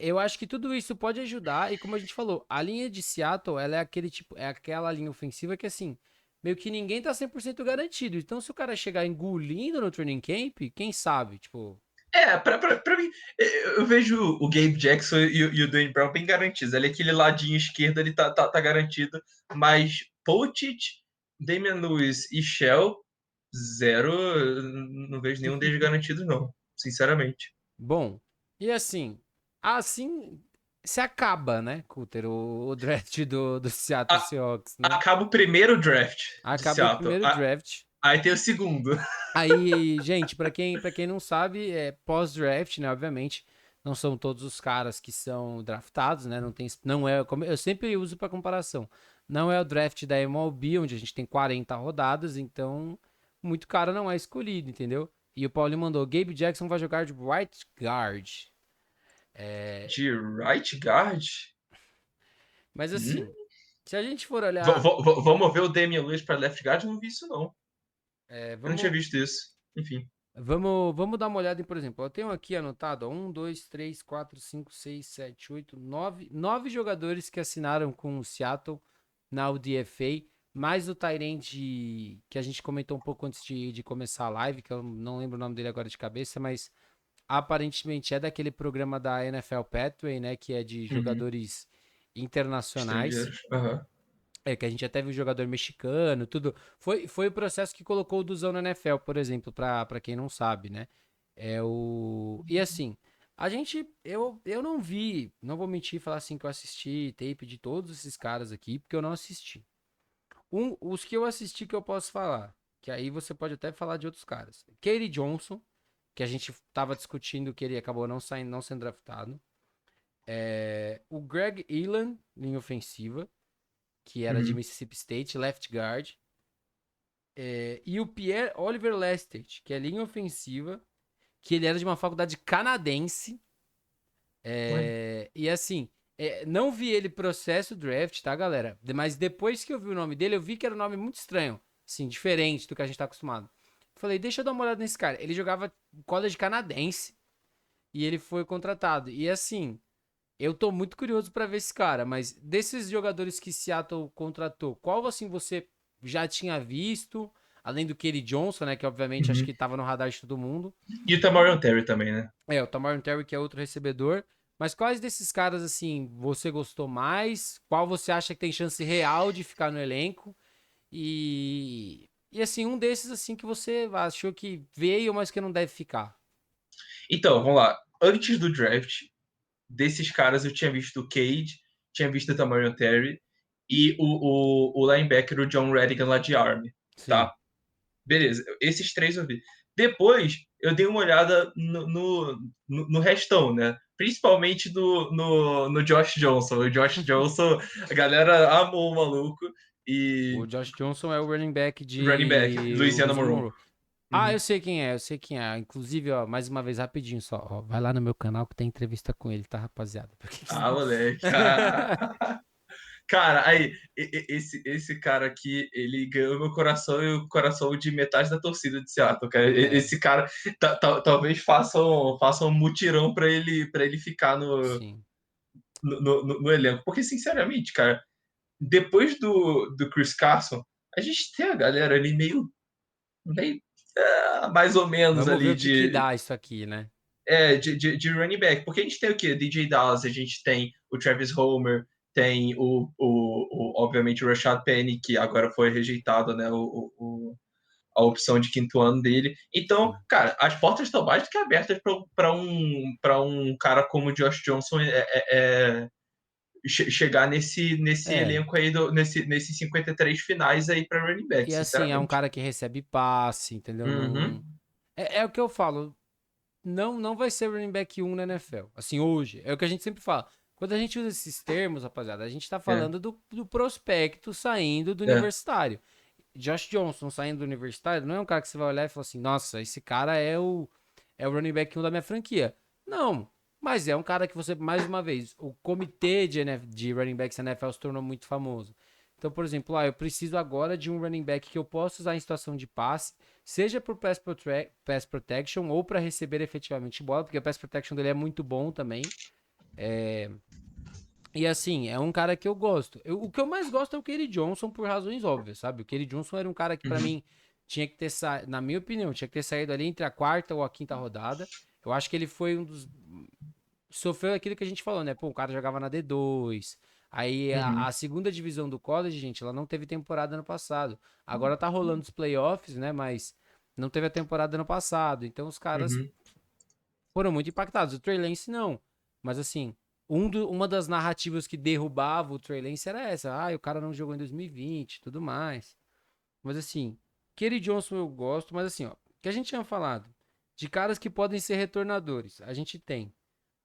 eu acho que tudo isso pode ajudar e como a gente falou, a linha de Seattle, ela é aquele tipo, é aquela linha ofensiva que assim, meio que ninguém tá 100% garantido. Então se o cara chegar engolindo no training camp, quem sabe, tipo, Pra mim, eu vejo o Gabe Jackson e o Dwayne Brown bem garantidos. Ali, aquele ladinho esquerdo, ele tá garantido. Mas Potic, Damian Lewis e Shell, zero. Não vejo nenhum deles garantido, não. Sinceramente. Bom, e assim se acaba, né, Cutter, o draft do Seattle A- Seahawks, né? Acaba o primeiro draft de Acaba o Seattle. primeiro draft. Aí tem o segundo. Aí, gente, pra quem não sabe, pós-draft, né, obviamente, não são todos os caras que são draftados, né? Não é, como eu sempre uso pra comparação. Não é o draft da MLB, onde a gente tem 40 rodadas, então muito cara não é escolhido, entendeu? E o Paulinho mandou, Gabe Jackson vai jogar de right guard. De right guard? Mas Hum? assim, se a gente for olhar, Vamos ver o Damian Lewis para left guard? Eu não vi isso, não. é, Eu não tinha vamos, visto isso. Enfim. vamos dar uma olhada em, por exemplo, eu tenho aqui anotado, ó, 1, 2, 3, 4, 5, 6, 7, 8, 9 jogadores que assinaram com o Seattle na UDFA, mais o Tyrande que a gente comentou um pouco antes de começar a live, que eu não lembro o nome dele agora de cabeça, mas aparentemente é daquele programa da NFL Pathway, né, que é de Uhum. jogadores internacionais. Estrangeiros. Aham. Que a gente até viu jogador mexicano, tudo. Foi o processo que colocou o Duzão na NFL, por exemplo, pra quem não sabe, né? E assim, eu não vi, não vou mentir e falar assim que eu assisti tape de todos esses caras aqui, porque eu não assisti. Os que eu assisti que eu posso falar, que aí você pode até falar de outros caras. Katie Johnson, que a gente tava discutindo que ele acabou não saindo, não sendo draftado. O Greg Elan, linha ofensiva, que era de Uhum. Mississippi State, left guard. E o Pierre Oliver Lestet, que é linha ofensiva, que ele era de uma faculdade canadense. Ué. E assim, não vi ele processo draft, tá, galera? Mas depois que eu vi o nome dele, eu vi que era um nome muito estranho. Assim, diferente do que a gente tá acostumado. Falei, deixa eu dar uma olhada nesse cara. Ele jogava college canadense e ele foi contratado. E assim, eu tô muito curioso pra ver esse cara, mas desses jogadores que Seattle contratou, qual assim você já tinha visto? Além do Kerry Johnson, né? Que obviamente acho Uhum. que tava no radar de todo mundo. E o Tamarion Terry também, né? O Tamarion Terry, que é outro recebedor. Mas quais desses caras, assim, você gostou mais? Qual você acha que tem chance real de ficar no elenco? E assim, um desses, assim, que você achou que veio, mas que não deve ficar. Então, vamos lá. Antes do draft, desses caras eu tinha visto o Cade, tinha visto o Tamarion Terry e o linebacker, o John Radigan lá de Army, Sim. tá? Beleza, esses três eu vi. Depois, eu dei uma olhada no restão, né? Principalmente no Josh Johnson. O Josh Johnson, a galera amou o maluco. O E Josh Johnson é o running back running back, de Louisiana Louisiana Monroe. Monroe. Ah, Uhum. eu sei quem é. Inclusive, ó, mais uma vez, rapidinho só. Ó, vai lá no meu canal que tem entrevista com ele, tá, rapaziada? Porque Ah, senão... moleque. Cara, aí, esse cara aqui, ele ganhou meu coração e o coração de metade da torcida de Seattle, cara. É, Esse cara, talvez façam um mutirão pra ele ficar sim. no elenco. Porque, sinceramente, cara, depois do Chris Carson, a gente tem a galera ali meio mais ou menos Vamos ver ali o que que dá isso aqui, né? de running back. Porque a gente tem o quê? DJ Dallas, a gente tem o Travis Homer, tem obviamente o Rashad Penny, que agora foi rejeitado, né? A opção de quinto ano dele. Então, Sim. cara, as portas estão mais do que abertas para um cara como o Josh Johnson chegar nesse É, elenco aí, nesses 53 finais aí para running back, e assim, é um sinceramente. cara que recebe passe, entendeu? Não... Uhum, É o que eu falo. Não vai ser running back 1 na NFL. Assim, hoje. É o que a gente sempre fala. Quando a gente usa esses termos, rapaziada, a gente tá é, falando do prospecto saindo do é. universitário. Josh Johnson saindo do universitário não é um cara que você vai olhar e falar assim, nossa, esse cara é o running back 1 da minha franquia. Não, mas é um cara que você, mais uma vez, o comitê de running backs da NFL se tornou muito famoso. Então, por exemplo, eu preciso agora de um running back que eu possa usar em situação de passe, seja por pass protection ou para receber efetivamente bola, porque o pass protection dele é muito bom também. E assim, é um cara que eu gosto. O que eu mais gosto é o Kerry Johnson por razões óbvias, sabe? O Kerry Johnson era um cara que pra Uhum. mim tinha que ter saído, na minha opinião, tinha que ter saído ali entre a quarta ou a quinta rodada. Eu acho que ele foi um dos... Sofreu aquilo que a gente falou, né? Pô, o cara jogava na D2. Aí a Uhum, segunda divisão do college, gente, ela não teve temporada ano passado. Agora tá rolando os playoffs, né? Mas não teve a temporada ano passado. Então os caras uhum. foram muito impactados. O Trey Lance não. Mas assim, uma das narrativas que derrubava o Trey Lance era essa. Ah, o cara não jogou em 2020 e tudo mais. Mas assim, Kerry Johnson eu gosto, mas assim, ó, que a gente tinha falado de caras que podem ser retornadores. A gente tem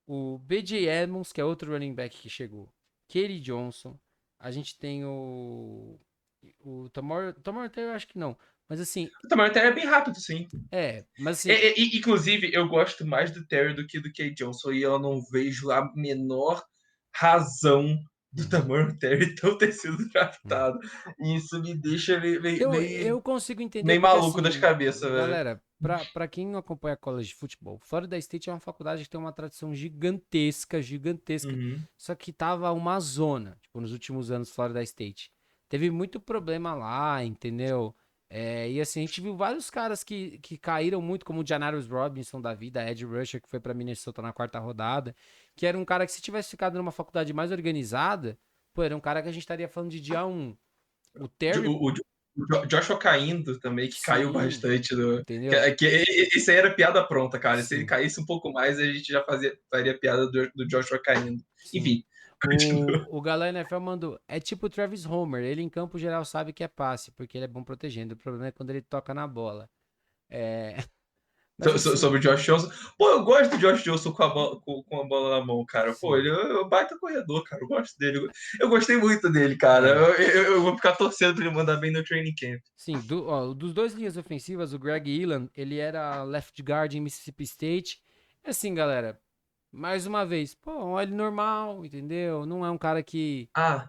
o B.J. Edmonds, que é outro running back que chegou. Kerry Johnson. A gente tem o Tamor Taylor, eu acho que não. Mas assim, O tamanho até é bem rápido, sim. mas assim, Inclusive, eu gosto mais do Terry do que do Kay Johnson, e eu não vejo a menor razão do uhum, tamanho Terry não ter sido uhum. draftado. E isso me deixa Eu consigo entender meio porque, maluco das assim, cabeças, velho. galera, pra quem não acompanha college futebol, Florida State é uma faculdade que tem uma tradição gigantesca, gigantesca, Uhum. só que tava uma zona, tipo, nos últimos anos, Florida State. Teve muito problema lá, entendeu? E assim, a gente viu vários caras que caíram muito, como o Janarius Robinson da vida, Ed Rusher, que foi pra Minnesota na quarta rodada, que era um cara que se tivesse ficado numa faculdade mais organizada, pô, era um cara que a gente estaria falando de dia um. O Terry, O Joshua caindo também, que caiu sim, bastante. entendeu? Isso aí era piada pronta, cara. Se ele Sim, caísse um pouco mais, a gente já faria piada do Joshua caindo. sim. Enfim, continua. O Galã NFL mandou. É tipo o Travis Homer. Ele em campo geral sabe que é passe, porque ele é bom protegendo. O problema é quando ele toca na bola. É... Mas assim, Sobre o Josh Johnson. Pô, eu gosto do Josh Johnson com a bola na mão, cara. Pô, sim. ele é um baita corredor, cara. Eu gosto dele. Eu gostei muito dele, cara. É. Eu vou ficar torcendo pra ele mandar bem no training camp. Sim, dos dois linhas ofensivas, o Greg Elan, ele era left guard em Mississippi State. É assim, galera, mais uma vez, pô, um L normal, entendeu? Não é um cara que, Ah,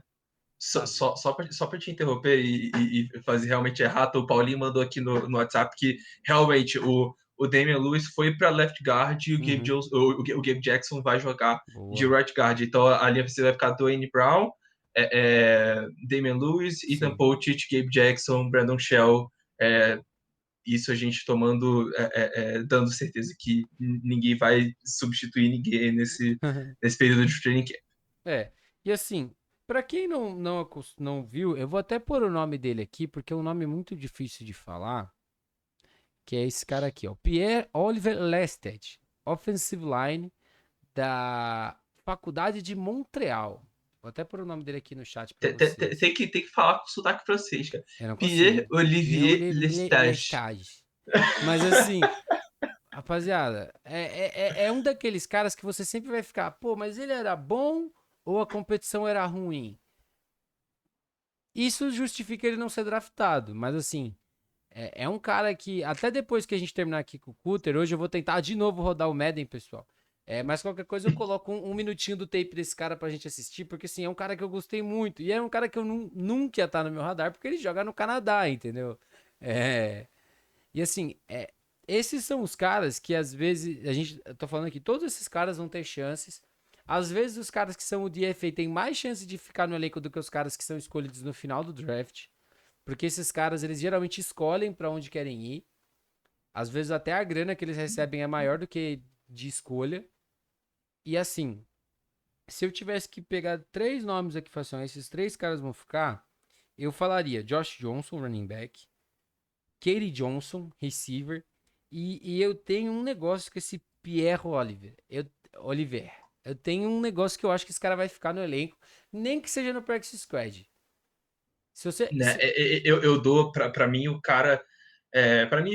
sabe? só pra te interromper e fazer realmente errado, o Paulinho mandou aqui no WhatsApp que realmente o Damian Lewis foi para left guard e Uhum, o Gabe Jackson vai jogar de boa. right guard. Então a linha você vai ficar Dwayne Brown, Damian Lewis, Ethan Sim. Pochich, Gabe Jackson, Brandon Shell. É, isso a gente tomando, dando certeza que ninguém vai substituir ninguém nesse período de training camp. É, e assim, pra quem não viu, eu vou até pôr o nome dele aqui, porque é um nome muito difícil de falar, que é esse cara aqui, ó, Pierre Oliver Lested, Offensive Line da Faculdade de Montreal. Vou até pôr o nome dele aqui no chat pra vocês. Tem que falar com sotaque francês, cara. Eu não consigo. Pierre Pierre-Olivier Lestage. Lestage. Mas assim, rapaziada, é um daqueles caras que você sempre vai ficar, pô, mas ele era bom ou a competição era ruim? Isso justifica ele não ser draftado, mas assim, é um cara que, até depois que a gente terminar aqui com o Cutter, hoje eu vou tentar de novo rodar o Madden, pessoal. Mas qualquer coisa eu coloco um minutinho do tape desse cara pra gente assistir, porque assim, é um cara que eu gostei muito. E é um cara que eu nunca ia estar no meu radar, porque ele joga no Canadá, entendeu? É, e assim, esses são os caras que às vezes, eu tô falando aqui, todos esses caras vão ter chances. Às vezes os caras que são o DFA têm mais chance de ficar no elenco do que os caras que são escolhidos no final do draft. Porque esses caras, eles geralmente escolhem pra onde querem ir. Às vezes até a grana que eles recebem é maior do que de escolha. E assim, se eu tivesse que pegar três nomes aqui e falar assim, ó, esses três caras vão ficar, eu falaria Josh Johnson, running back, Katie Johnson, receiver, e eu tenho um negócio com esse Pierre Oliver. Eu tenho um negócio que eu acho que esse cara vai ficar no elenco, nem que seja no practice squad. Se você, Né? se- Eu dou pra mim o cara. Para mim,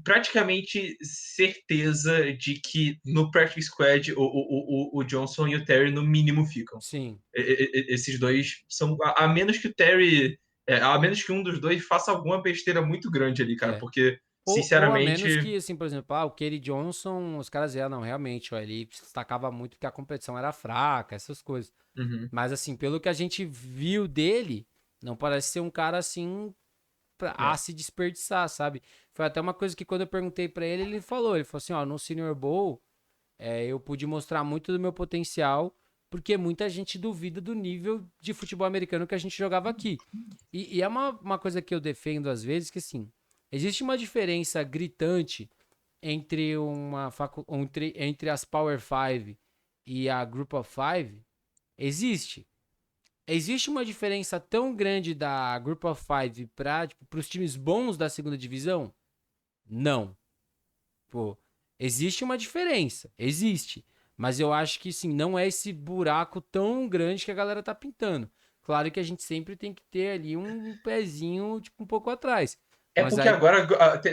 praticamente certeza de que no Practice Squad o Johnson e o Terry no mínimo ficam. sim, Esses dois são. A menos que o Terry. A menos que um dos dois faça alguma besteira muito grande ali, cara, é. porque, Ou a menos sinceramente. que, assim, por exemplo, o Katie Johnson, os caras iam, não, realmente, ó, ele se destacava muito porque a competição era fraca, essas coisas. Uhum, Mas, assim, pelo que a gente viu dele, não parece ser um cara, assim, a é. se desperdiçar, sabe? Foi até uma coisa que quando eu perguntei pra ele, ele falou assim, ó, no Senior Bowl, eu pude mostrar muito do meu potencial, porque muita gente duvida do nível de futebol americano que a gente jogava aqui. E é uma coisa que eu defendo às vezes, que assim, existe uma diferença gritante entre entre as Power Five e a Group of Five existe. Existe uma diferença tão grande da Group of Five para os times bons da segunda divisão? Não. Pô, existe uma diferença, existe. Mas eu acho que sim, não é esse buraco tão grande que a galera tá pintando. Claro que a gente sempre tem que ter ali um pezinho, tipo, um pouco atrás. É Mas porque aí, agora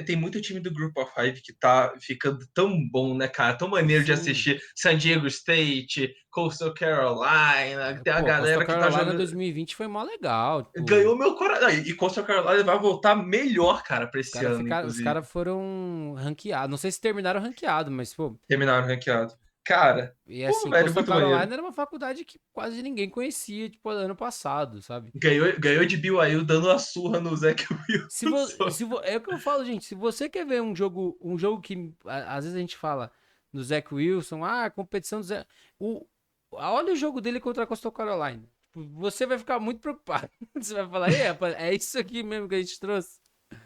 tem muito time do Group of Five que tá ficando tão bom, né, cara? Tão maneiro de sim. assistir. San Diego State, Coastal Carolina, tem a Pô, Coastal galera que tá Carolina jogando. 2020 foi mó legal. Tipo, Ganhou meu coração. E Coastal Carolina vai voltar melhor, cara, pra os esse caras ano, ficaram, os inclusive. cara foram ranqueados. Não sei se terminaram ranqueado, mas, pô, Terminaram ranqueado. Cara, e pô, assim, velho, Coastal muito maneiro. Carolina era uma faculdade que quase ninguém conhecia, tipo, ano passado, sabe? Ganhou de BYU dando a surra no Zach Se Wilson. vo, se vo, é o que eu falo, gente. Se você quer ver um jogo que às vezes a gente fala no Zach Wilson, a competição do Zach. Olha o jogo dele contra a Coastal Carolina. Tipo, você vai ficar muito preocupado. Você vai falar, ei, rapaz, é isso aqui mesmo que a gente trouxe.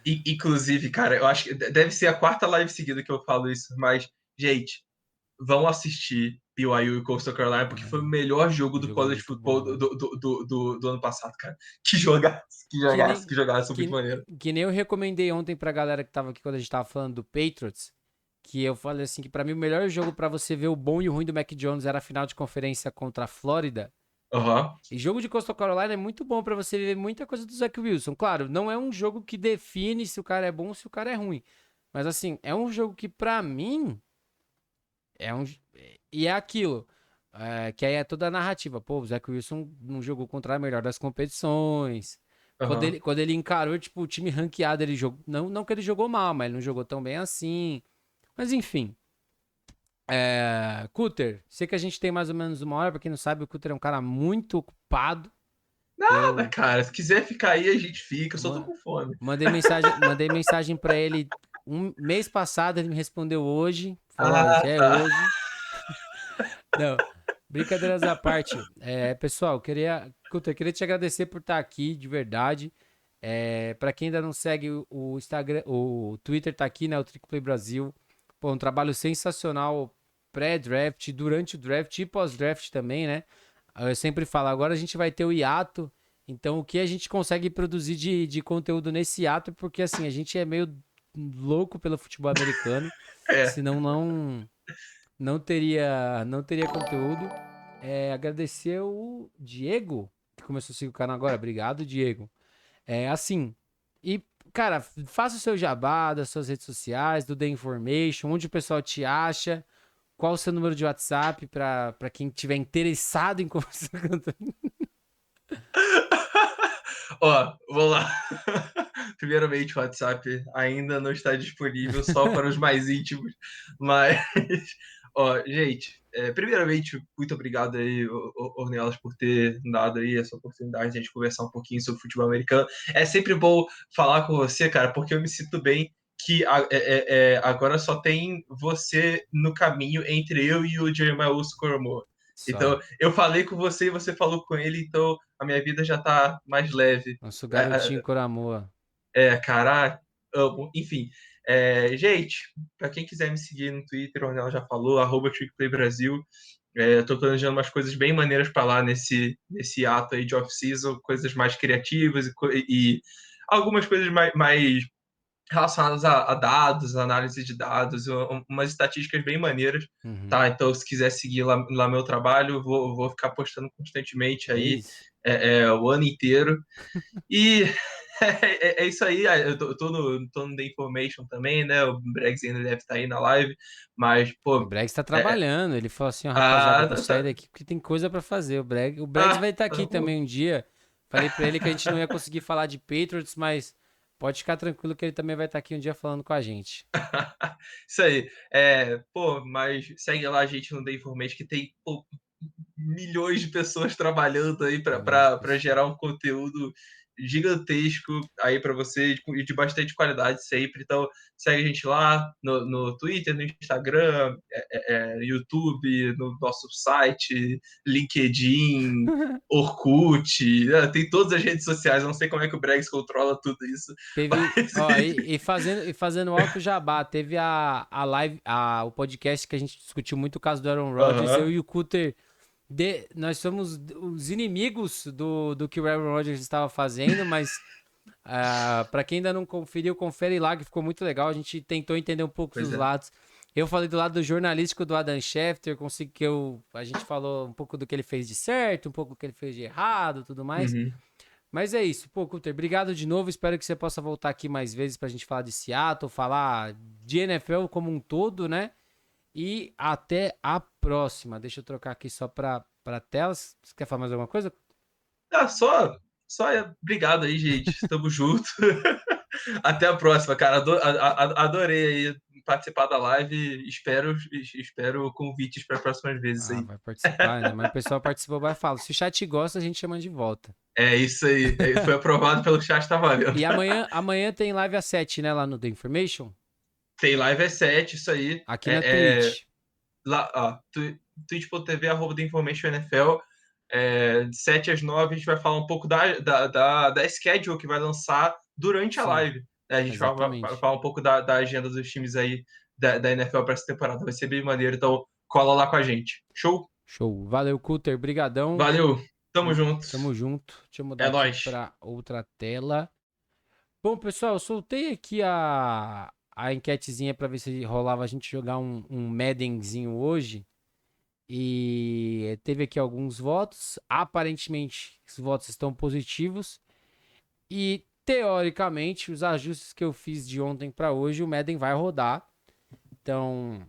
Inclusive, cara, eu acho que deve ser a quarta live seguida que eu falo isso, mas, gente, vão assistir BYU e Coastal Carolina, porque foi o melhor jogo O do jogo é college muito football bom. do ano passado, cara. Que jogaço, que Que jogaço, que nem, jogaço, muito que, maneiro. que nem eu recomendei ontem pra galera que tava aqui quando a gente tava falando do Patriots. Que eu falei assim, que pra mim o melhor jogo pra você ver o bom e o ruim do Mac Jones era a final de conferência contra a Flórida. Aham. E jogo de Coastal Carolina é muito bom pra você ver muita coisa do Zach Wilson. Claro, não é um jogo que define se o cara é bom ou se o cara é ruim. Mas assim, é um jogo que pra mim é um. E é aquilo. Que aí é toda a narrativa. Pô, o Zach Wilson não jogou contra a melhor das competições. Aham. Quando ele encarou, tipo, o time ranqueado, ele jogou. Não que ele jogou mal, mas ele não jogou tão bem assim. Mas enfim. Cutter, sei que a gente tem mais ou menos uma hora. Pra quem não sabe, o Cutter é um cara muito ocupado. Nada, Eu cara. Se quiser ficar aí, a gente fica. Eu só tô ma- com fome. mandei mensagem para ele um mês passado, ele me respondeu hoje. Falou, ó, Ah, é tá. hoje. Não, brincadeiras à parte. Pessoal, Cutter, queria te agradecer por estar aqui, de verdade. Para quem ainda não segue o Instagram, o Twitter tá aqui, né? O Tricoplay Brasil. Pô, um trabalho sensacional pré-draft, durante o draft e pós-draft também, né? Eu sempre falo, agora a gente vai ter o hiato. Então, o que a gente consegue produzir de conteúdo nesse hiato, porque assim, a gente é meio louco pelo futebol americano, É. senão não teria conteúdo. Agradecer o Diego, que começou a seguir o canal agora. Obrigado, Diego. Assim, e, cara, faça o seu jabá das suas redes sociais, do The Information, onde o pessoal te acha, qual o seu número de WhatsApp para quem tiver interessado em conversar com Ó, vamos lá. Primeiramente, o WhatsApp ainda não está disponível só para os mais íntimos, mas, ó, gente, primeiramente, muito obrigado aí, Ornelas, por ter dado aí essa oportunidade de a gente conversar um pouquinho sobre futebol americano. É sempre bom falar com você, cara, porque eu me sinto bem que agora só tem você no caminho entre eu e o Jeremiah Coromor. Então, Só. eu falei com você e você falou com ele, então a minha vida já tá mais leve. Nosso É, garotinho Coramoa. cara, amo. Enfim, gente, para quem quiser me seguir no Twitter, o Ornella já falou, @TrickPlayBrasil. Tô planejando umas coisas bem maneiras para lá nesse ato aí de off-season, coisas mais criativas e algumas coisas mais relacionadas a dados, análise de dados, umas estatísticas bem maneiras, Uhum. tá? Então, se quiser seguir lá meu trabalho, vou ficar postando constantemente É aí isso. o ano inteiro. E é isso aí. Eu tô no The Information também, né? O Bregs ainda deve estar aí na live, mas, O pô, Bregs tá é, é- trabalhando. Ele falou assim, ó, rapaziada, eu ah, vou sair daqui porque tem coisa pra fazer. O Bregs ah, vai estar aqui pô. também um dia. Falei pra ele que a gente não ia conseguir falar de Patriots, mas pode ficar tranquilo que ele também vai estar aqui um dia falando com a gente. Isso aí. Pô, mas segue lá a gente no The Information, que tem, pô, milhões de pessoas trabalhando aí Milhões de para pessoas. gerar um conteúdo gigantesco aí para vocês e de bastante qualidade sempre. Então, segue a gente lá no Twitter, no Instagram, YouTube, no nosso site, LinkedIn, Orkut, né? Tem todas as redes sociais. Não sei como é que o Bregs controla tudo isso. Teve, Mas... ó, e fazendo alto jabá, teve a live, o podcast que a gente discutiu muito o caso do Aaron Rodgers, eu Aham. e o Cutter, nós somos os inimigos do que o Aaron Rodgers estava fazendo, mas para quem ainda não conferiu, confere lá que ficou muito legal, a gente tentou entender um pouco Pois dos é. lados. Eu falei do lado jornalístico do Adam Schefter, a gente falou um pouco do que ele fez de certo, um pouco do que ele fez de errado, tudo mais. Uhum. Mas é isso. Pô, Cutter, obrigado de novo. Espero que você possa voltar aqui mais vezes pra gente falar de Seattle, falar de NFL como um todo, né? E até a próxima. Deixa eu trocar aqui só pra telas. Você quer falar mais alguma coisa? Ah, obrigado aí, gente. Tamo junto. Até a próxima, cara. Adorei aí participar da live. Espero convites para próximas vezes Ah, aí. vai participar, né? Mas o pessoal participou, vai falar. Se o chat gosta, a gente chama de volta. É isso aí. Foi aprovado pelo chat, tá valendo. E amanhã tem live às 7, né? Lá no The Information. Tem live às 7, isso aí. Aqui na Twitch. Lá, ó, twitch.tv, @The Information NFL. De 7 às 9, a gente vai falar um pouco da schedule que vai lançar durante a Sim, live. A gente vai exatamente. falar um pouco da agenda dos times aí da NFL para essa temporada. Vai ser bem maneiro, então cola lá com a gente. Show? Show. Valeu, Cutter. Brigadão. Valeu, tamo junto. Tamo junto. Deixa eu É mudar aqui nóis. pra outra tela. Bom, pessoal, eu soltei aqui a enquetezinha pra ver se rolava a gente jogar um Maddenzinho hoje. E teve aqui alguns votos. Aparentemente, os votos estão positivos. E, teoricamente, os ajustes que eu fiz de ontem pra hoje, o Madden vai rodar. Então,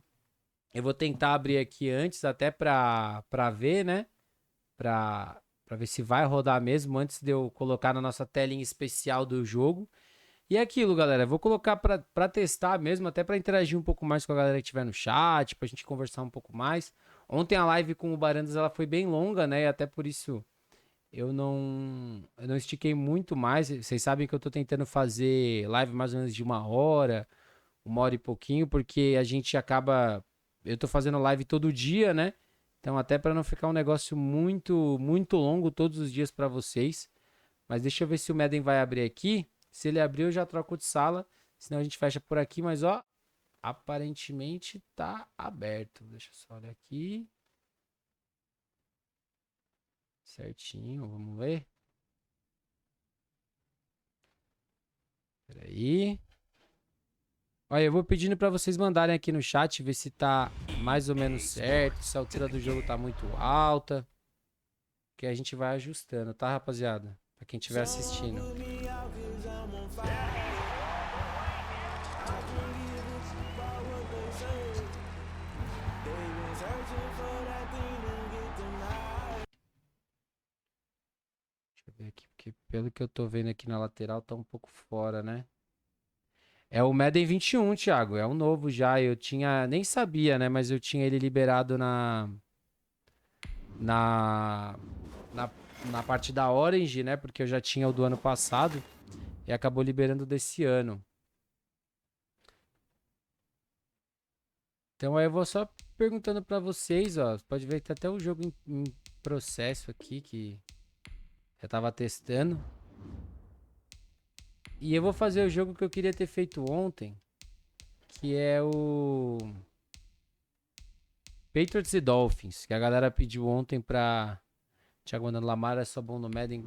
eu vou tentar abrir aqui antes, até pra ver, né? Pra ver se vai rodar mesmo, antes de eu colocar na nossa telinha especial do jogo. E é aquilo, galera. Vou colocar pra testar mesmo, até pra interagir um pouco mais com a galera que estiver no chat, pra gente conversar um pouco mais. Ontem a live com o Barandas ela foi bem longa, né? E até por isso eu não estiquei muito mais. Vocês sabem que eu tô tentando fazer live mais ou menos de 1 hora e pouquinho, porque a gente acaba. Eu tô fazendo live todo dia, né? Então, até pra não ficar um negócio muito, muito longo todos os dias pra vocês. Mas deixa eu ver se o Madden vai abrir aqui. Se ele abrir, eu já troco de sala. Senão a gente fecha por aqui. Mas, ó, aparentemente tá aberto. Deixa eu só olhar aqui. Certinho, vamos ver. Peraí. Olha, eu vou pedindo pra vocês mandarem aqui no chat, ver se tá mais ou menos certo, se a altura do jogo tá muito alta. Que a gente vai ajustando, tá, rapaziada? Pra quem estiver assistindo. Deixa eu ver aqui, porque pelo que eu tô vendo aqui na lateral, tá um pouco fora, né? É o Madden 21, Thiago. É um novo já. Eu tinha. Nem sabia, né? Mas eu tinha ele liberado na, na, na parte da Orange, né? Porque eu já tinha o do ano passado. E acabou liberando desse ano. Então aí eu vou só perguntando pra vocês, ó. Pode ver que tá até o jogo em processo aqui, que eu tava testando. E eu vou fazer o jogo que eu queria ter feito ontem, que é o Patriots e Dolphins, que a galera pediu ontem pra Thiago mandando Lamar é só bom no Madden.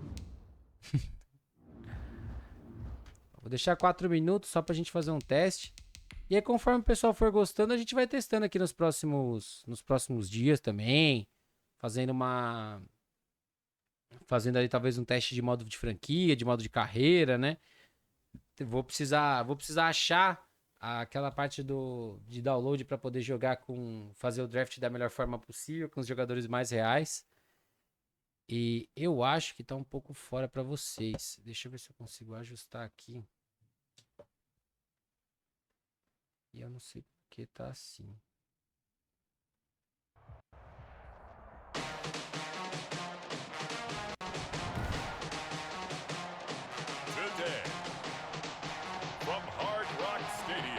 Vou deixar 4 minutos só pra gente fazer um teste. E aí, conforme o pessoal for gostando, a gente vai testando aqui nos próximos dias também. Fazendo uma. Fazendo aí talvez um teste de modo de franquia, de modo de carreira, né? Vou precisar achar aquela parte de download para poder fazer o draft da melhor forma possível, com os jogadores mais reais. E eu acho que tá um pouco fora para vocês. Deixa eu ver se eu consigo ajustar aqui. E eu não sei por que tá assim.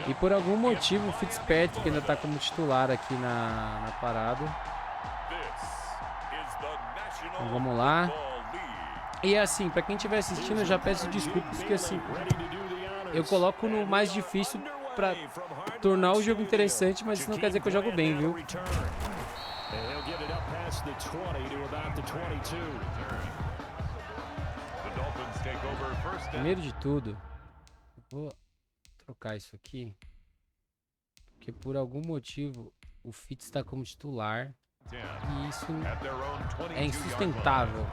E por algum motivo o Fitzpatrick ainda tá como titular aqui na parada. Então vamos lá. E assim, pra quem estiver assistindo, eu já peço desculpas, porque assim, eu coloco no mais difícil pra tornar o jogo interessante, mas isso não quer dizer que eu jogo bem, viu? Primeiro de tudo, vou trocar isso aqui, porque por algum motivo o Fitz está como titular e isso é insustentável.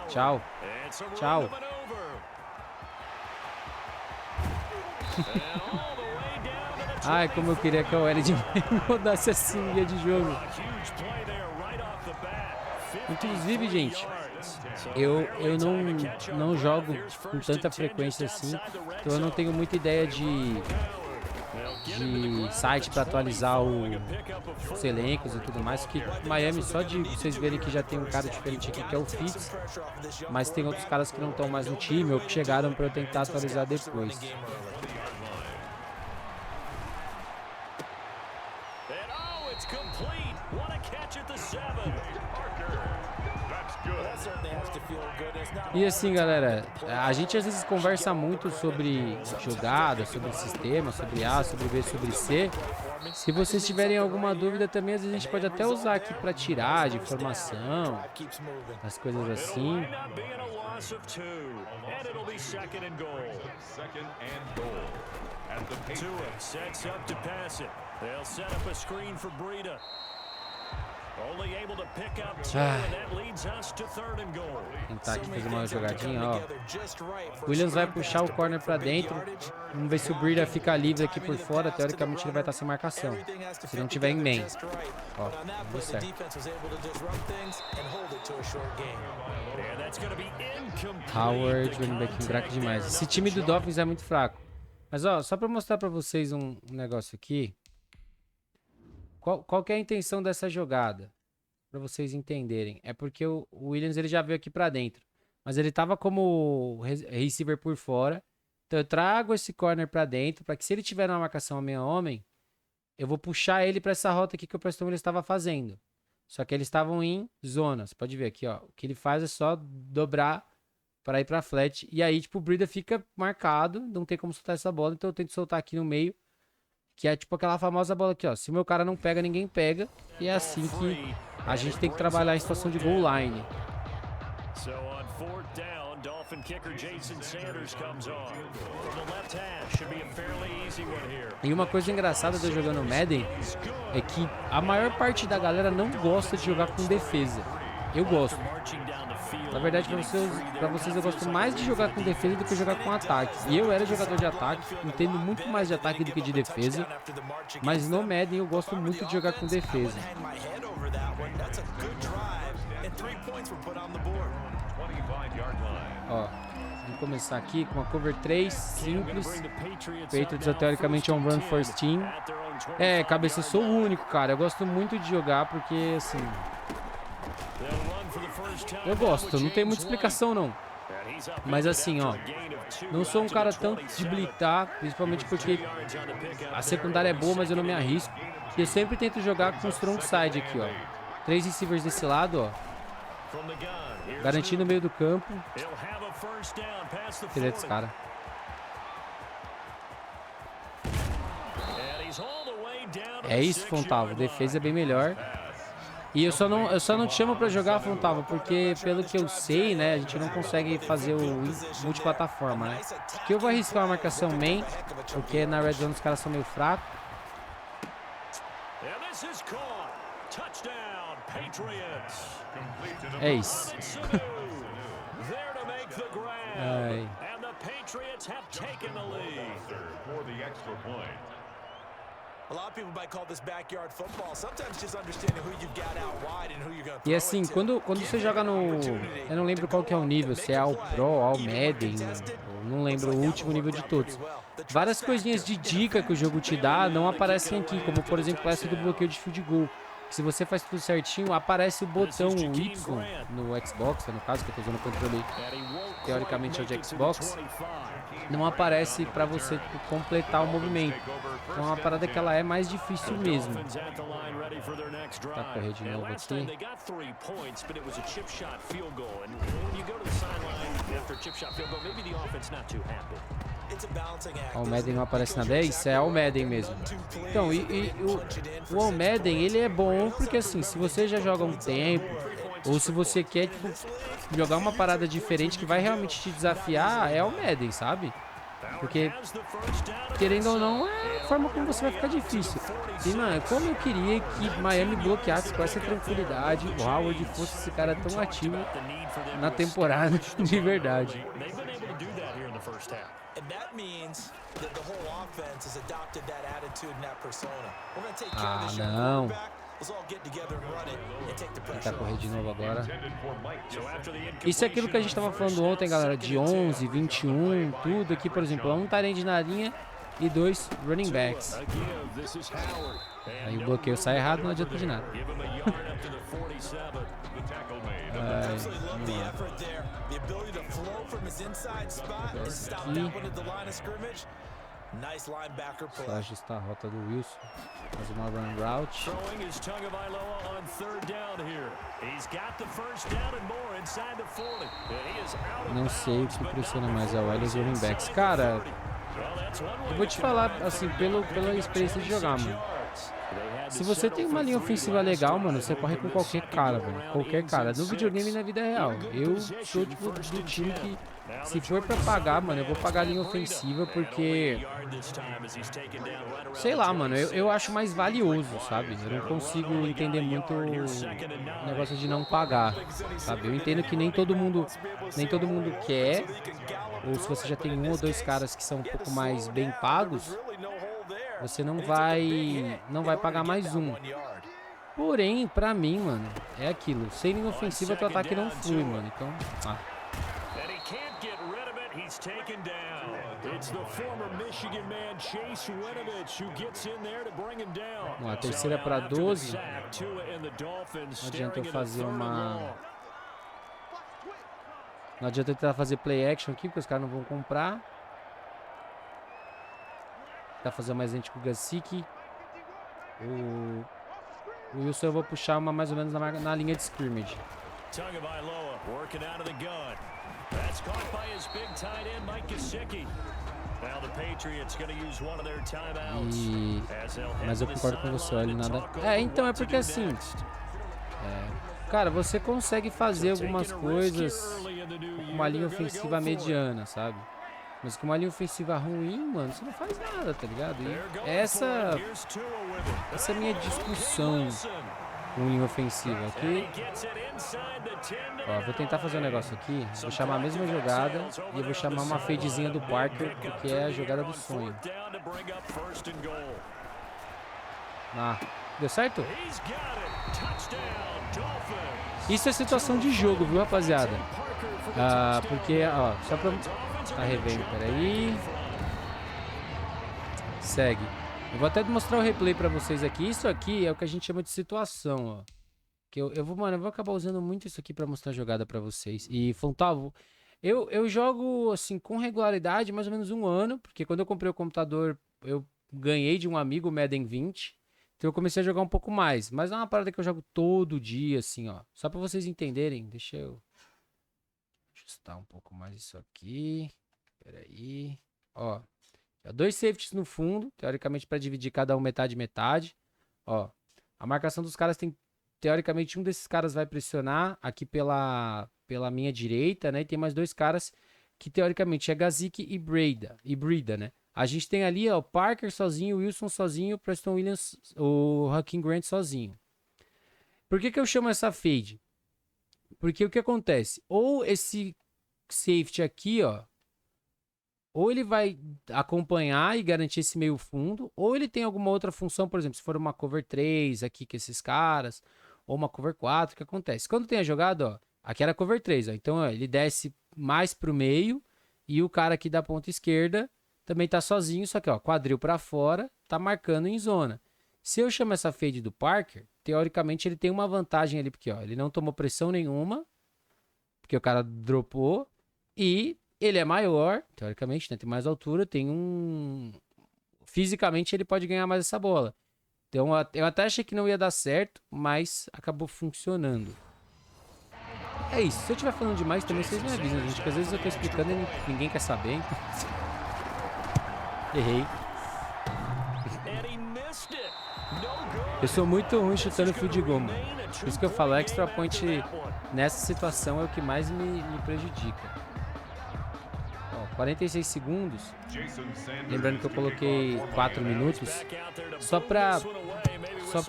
Tchau. Tchau. Ai, como eu queria que a OL de rodasse assim guia de jogo. Inclusive, gente, eu não jogo com tanta frequência assim, então eu não tenho muita ideia de site para atualizar os elencos e tudo mais, que Miami, só de vocês verem que já tem um cara diferente aqui que é o Fitz, mas tem outros caras que não estão mais no time ou que chegaram para eu tentar atualizar depois. E assim, galera, a gente às vezes conversa muito sobre jogada, sobre sistema, sobre A, sobre B, sobre C. Se vocês tiverem alguma dúvida também, às vezes a gente pode até usar aqui para tirar de informação, as coisas assim. Tentar aqui fazer uma jogadinha, ó. Williams vai puxar o corner pra dentro. Vamos ver se o Breida fica livre aqui por fora. Teoricamente ele vai estar sem marcação, se não tiver em main. Ó, deu certo. Howard, running back fraco demais. Esse time do Dolphins é muito fraco. Mas ó, só pra mostrar pra vocês um negócio aqui. Qual que é a intenção dessa jogada? Para vocês entenderem. É porque o Williams ele já veio aqui para dentro. Mas ele tava como receiver por fora. Então eu trago esse corner para dentro. Para que se ele tiver uma marcação homem a homem, eu vou puxar ele para essa rota aqui que o Preston Williams estava fazendo. Só que eles estavam em zonas. Pode ver aqui, ó. O que ele faz é só dobrar para ir para flat. E aí, tipo, o Breida fica marcado. Não tem como soltar essa bola. Então eu tento soltar aqui no meio. Que é tipo aquela famosa bola aqui, ó. Se o meu cara não pega, ninguém pega. E é assim que a gente tem que trabalhar em situação de goal line. E uma coisa engraçada de eu jogando Madden é que a maior parte da galera não gosta de jogar com defesa. Eu gosto. Na verdade, pra vocês eu gosto mais de jogar com defesa do que jogar com ataque. E eu era jogador de ataque, entendo muito mais de ataque do que de defesa. Mas no Madden eu gosto muito de jogar com defesa. Ó, vamos começar aqui com uma cover 3, simples. Patriots teoricamente é um run first team. É, cabeça, eu sou o único, cara. Eu gosto muito de jogar porque, assim... Eu gosto, não tem muita explicação não. Mas assim, ó, não sou um cara tão de blitar, principalmente porque a secundária é boa, mas eu não me arrisco. E eu sempre tento jogar com strong side aqui, ó. 3 receivers desse lado, ó. Garantindo o meio do campo. Cadê esse cara? É isso, Fontavo. Defesa é bem melhor. E eu só não te chamo pra jogar, Fontava, porque pelo que eu sei, né, a gente não consegue fazer o multiplataforma, né? Que eu vou arriscar uma marcação main, porque na red zone os caras são meio fracos. É isso. Ai. E assim, quando você joga no... Eu não lembro qual que é o nível, se é ao Pro, ao Madden, não lembro o último nível de todos. Várias coisinhas de dica que o jogo te dá não aparecem aqui, como por exemplo essa do bloqueio de field goal. Se você faz tudo certinho, aparece o botão Y no Xbox, no caso, que eu tô usando o controle, teoricamente é o de Xbox, não aparece pra você tipo, completar o movimento. Então é uma parada que ela é mais difícil mesmo. Tá correr de novo aqui. O Madden não aparece na 10? É o Madden mesmo. Então, o All Madden, ele é bom porque assim, se você já joga há um tempo, ou se você quer tipo, jogar uma parada diferente que vai realmente te desafiar, é o Madden, sabe? Porque, querendo ou não, é a forma como você vai ficar difícil. E, mano, como eu queria que Miami bloqueasse com essa tranquilidade, o Howard fosse esse cara tão ativo na temporada de verdade. Ah, não. Tentar correr de novo agora. Isso é aquilo que a gente tava falando ontem, galera, de 11, 21, tudo aqui, por exemplo, um tight end na linha e 2 running backs. Aí o bloqueio sai errado, não adianta de nada. Só ajustar a rota do Wilson. Faz uma run route. Não sei o que pressiona mais, é o L running backs. Cara, eu vou te falar, assim, pela experiência de jogar, mano. Se você tem uma linha ofensiva legal, mano, você corre com qualquer cara, velho. Qualquer cara. No videogame e na vida real. Eu sou, tipo, do time que, se for pra pagar, mano, eu vou pagar a linha ofensiva porque... Sei lá, mano, eu acho mais valioso, sabe? Eu não consigo entender muito o negócio de não pagar, sabe? Eu entendo que nem todo mundo quer, ou se você já tem um ou dois caras que são um pouco mais bem pagos, você não vai pagar mais um. Porém, pra mim, mano, é aquilo. Sem linha ofensiva, teu ataque não flui, mano. Então, Vamos lá, terceira pra 12. Não adianta eu fazer uma... Não adianta eu tentar fazer play action aqui, porque os caras não vão comprar. Tá fazendo mais gente com o Gasicki. O Wilson eu vou puxar uma mais ou menos na linha de scrimmage. Mas eu concordo com você, olha, nada... então é porque assim... cara, você consegue fazer algumas coisas com uma linha ofensiva mediana, sabe? Mas com uma linha ofensiva ruim, mano, você não faz nada, tá ligado? E essa é a minha discussão com linha ofensiva aqui. Ó, vou tentar fazer um negócio aqui. Vou chamar a mesma jogada e eu vou chamar uma fadezinha do Parker, porque é a jogada do sonho. Deu certo? Isso é situação de jogo, viu, rapaziada? Porque, ó, só pra... Tá revendo, peraí. Segue. Eu vou até mostrar o replay pra vocês aqui. Isso aqui é o que a gente chama de situação, ó. Que eu vou acabar usando muito isso aqui pra mostrar a jogada pra vocês. E, Fontal, eu jogo, assim, com regularidade mais ou menos 1 ano. Porque quando eu comprei o computador, eu ganhei de um amigo o Madden 20. Então eu comecei a jogar um pouco mais. Mas não é uma parada que eu jogo todo dia, assim, ó. Só pra vocês entenderem. Deixa eu ajustar um pouco mais isso aqui. Peraí. Ó. 2 safeties no fundo. Teoricamente para dividir cada um metade. Ó. A marcação dos caras tem... Teoricamente um desses caras vai pressionar aqui pela minha direita, né? E tem mais 2 caras que teoricamente é Gasicki e Breda, né? A gente tem ali, ó, o Parker sozinho, o Wilson sozinho, o Preston Williams, o Hakeem Grant sozinho. Por que eu chamo essa fade? Porque o que acontece? Ou esse safety aqui, ó, ou ele vai acompanhar e garantir esse meio fundo, ou ele tem alguma outra função, por exemplo, se for uma cover 3 aqui com esses caras, ou uma cover 4, o que acontece? Quando tem a jogada, ó, aqui era cover 3, ó, então ó, ele desce mais pro meio e o cara aqui da ponta esquerda também tá sozinho, só que ó, quadril pra fora, tá marcando em zona. Se eu chamo essa fade do Parker, teoricamente ele tem uma vantagem ali, porque ó, ele não tomou pressão nenhuma, porque o cara dropou, e ele é maior, teoricamente, né? Tem mais altura, tem um... Fisicamente ele pode ganhar mais essa bola. Então eu até achei que não ia dar certo, mas acabou funcionando. É isso. Se eu estiver falando demais também, vocês me avisam, gente. Porque às vezes eu tô explicando e ninguém quer saber. Então... Errei. Eu sou muito ruim chutando field goal, mano. Por isso que eu falo, extra point nessa situação é o que mais me prejudica. Ó, 46 segundos. Lembrando que eu coloquei 4 minutos. Só pra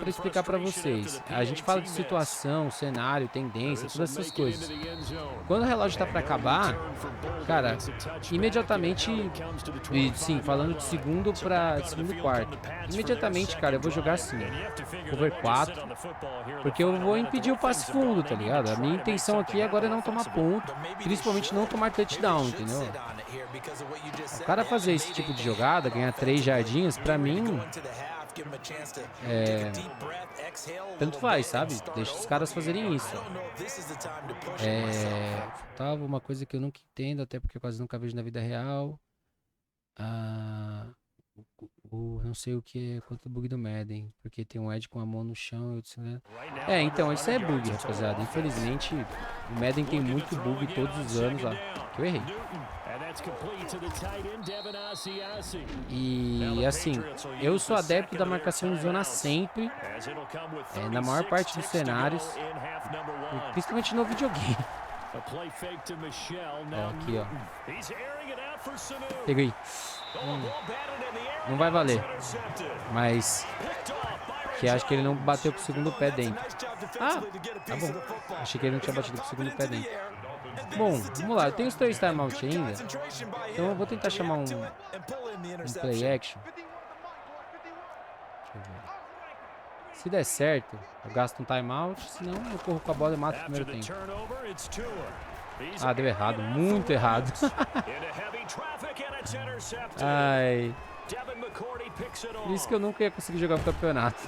explicar pra vocês. A gente fala de situação, cenário, tendência, todas essas coisas. Quando o relógio tá pra acabar, cara, imediatamente, e sim, falando de segundo quarto, imediatamente, cara, eu vou jogar assim, cover 4, porque eu vou impedir o passe fundo, tá ligado? A minha intenção aqui agora é não tomar ponto, principalmente não tomar touchdown, entendeu? O cara fazer esse tipo de jogada, ganhar 3 jardinhas, pra mim, tanto faz, sabe? Deixa os caras fazerem isso. Faltava uma coisa que eu nunca entendo, até porque eu quase nunca vejo na vida real. Não sei o que é quanto o bug do Madden, porque tem um Ed com a mão no chão. Então, isso é bug, rapaziada. Infelizmente, o Madden tem muito bug todos os anos, ó, que eu errei. E assim, eu sou adepto da marcação em zona sempre, na maior parte dos cenários, principalmente no videogame. Ó, aqui, ó. Peguei. Não vai valer. Mas que acho que ele não bateu com o segundo pé dentro. Ah, tá bom. Achei que ele não tinha batido com o segundo pé dentro. Bom, vamos lá. Eu tenho os 3 timeout ainda. Então eu vou tentar chamar um play action. Deixa eu ver. Se der certo, eu gasto um timeout. Senão eu corro com a bola e mato o primeiro tempo. Ah, deu errado. Muito errado. Ai. Por isso que eu nunca ia conseguir jogar o campeonato.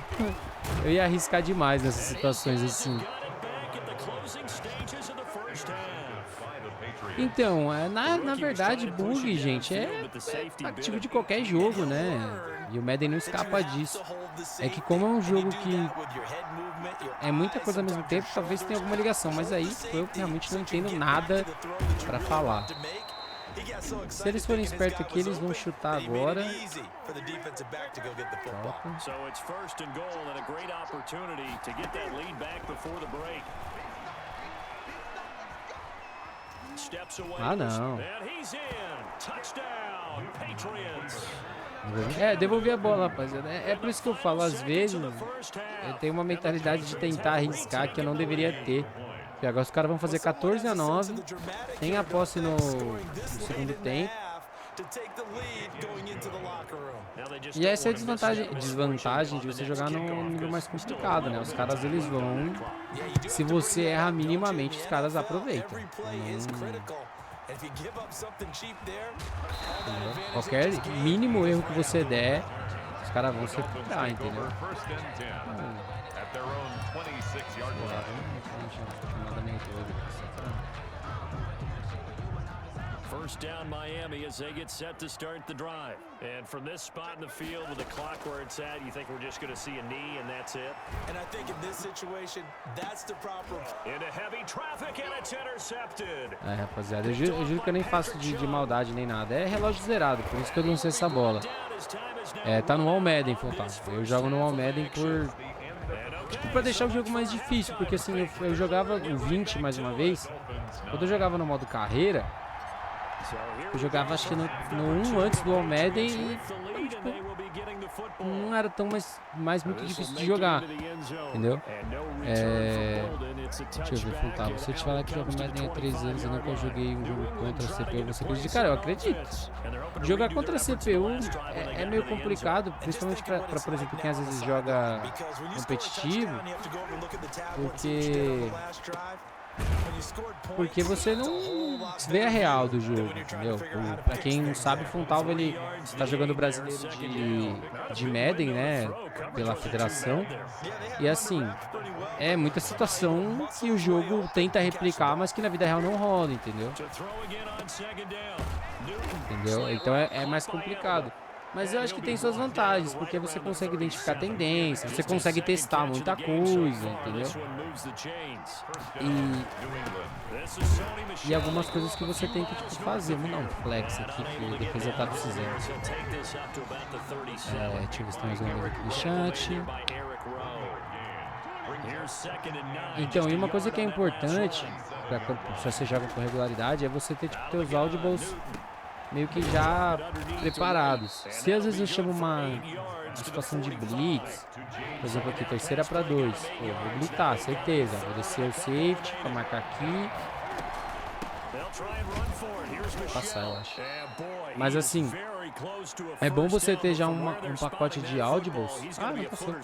Eu ia arriscar demais nessas situações assim. Então, na verdade, bug, gente, é ativo de qualquer jogo, né? E o Madden não escapa disso. É que como é um jogo que é muita coisa ao mesmo tempo, talvez tenha alguma ligação. Mas aí eu realmente não entendo nada pra falar. Se eles forem espertos aqui, eles vão chutar agora. Ah, não. Devolvi a bola, rapaziada. É por isso que eu falo, às vezes, eu tenho uma mentalidade de tentar arriscar que eu não deveria ter. Porque agora os caras vão fazer 14-9, tem a posse no segundo tempo. E essa é a desvantagem de você jogar num nível mais complicado, né? Os caras, eles vão... Se você erra minimamente, os caras aproveitam. Qualquer mínimo erro que você der, os caras vão se recuperar, entendeu? First down Miami as they get set to start the drive. And from this spot in the field with the clock where it's at, you think we're just going to see a knee and that's it? And I think in this situation, that's the proper... Into heavy traffic and it's intercepted. Rapaziada, eu juro que eu nem faço de maldade nem nada. É relógio zerado, por isso que eu não sei essa bola. Tá no All Madden, Fantástico. Eu jogo no All Madden tipo, pra deixar o jogo mais difícil, porque assim, eu jogava o 20 mais uma vez. Quando eu jogava no modo carreira, eu jogava acho que no 1 antes do All Madden e tipo, não era tão mais muito difícil de jogar, entendeu? Deixa eu ver, Fantástico. Se eu te falar que jogo Madden há 3 anos e nunca joguei um jogo contra a CPU, você acredita? Cara, eu acredito. Jogar contra a CPU é meio complicado, principalmente pra, por exemplo, quem às vezes joga competitivo, porque porque você não vê a real do jogo, entendeu? Pra quem não sabe, o Fontalvo, ele tá jogando brasileiro de Madden, né, pela federação, e assim, é muita situação que o jogo tenta replicar, mas que na vida real não rola, entendeu? Então é mais complicado. Mas eu acho que tem suas vantagens, porque você consegue identificar tendências, você consegue testar muita coisa, entendeu? E algumas coisas que você tem que tipo, fazer. Vamos dar um flex aqui que a defesa tá precisando. Deixa eu ver se tem mais uma coisa aqui no chat. Então, e uma coisa que é importante se você joga com regularidade é você ter tipo, teus audibles meio que já preparados. Se às vezes eu chamo uma situação de blitz, por exemplo aqui, 3ª para 2, pô, vou blitzar, certeza, vou descer o safety pra marcar aqui. Vou passar, eu acho. Mas assim, é bom você ter já um pacote de audibles. Não passou.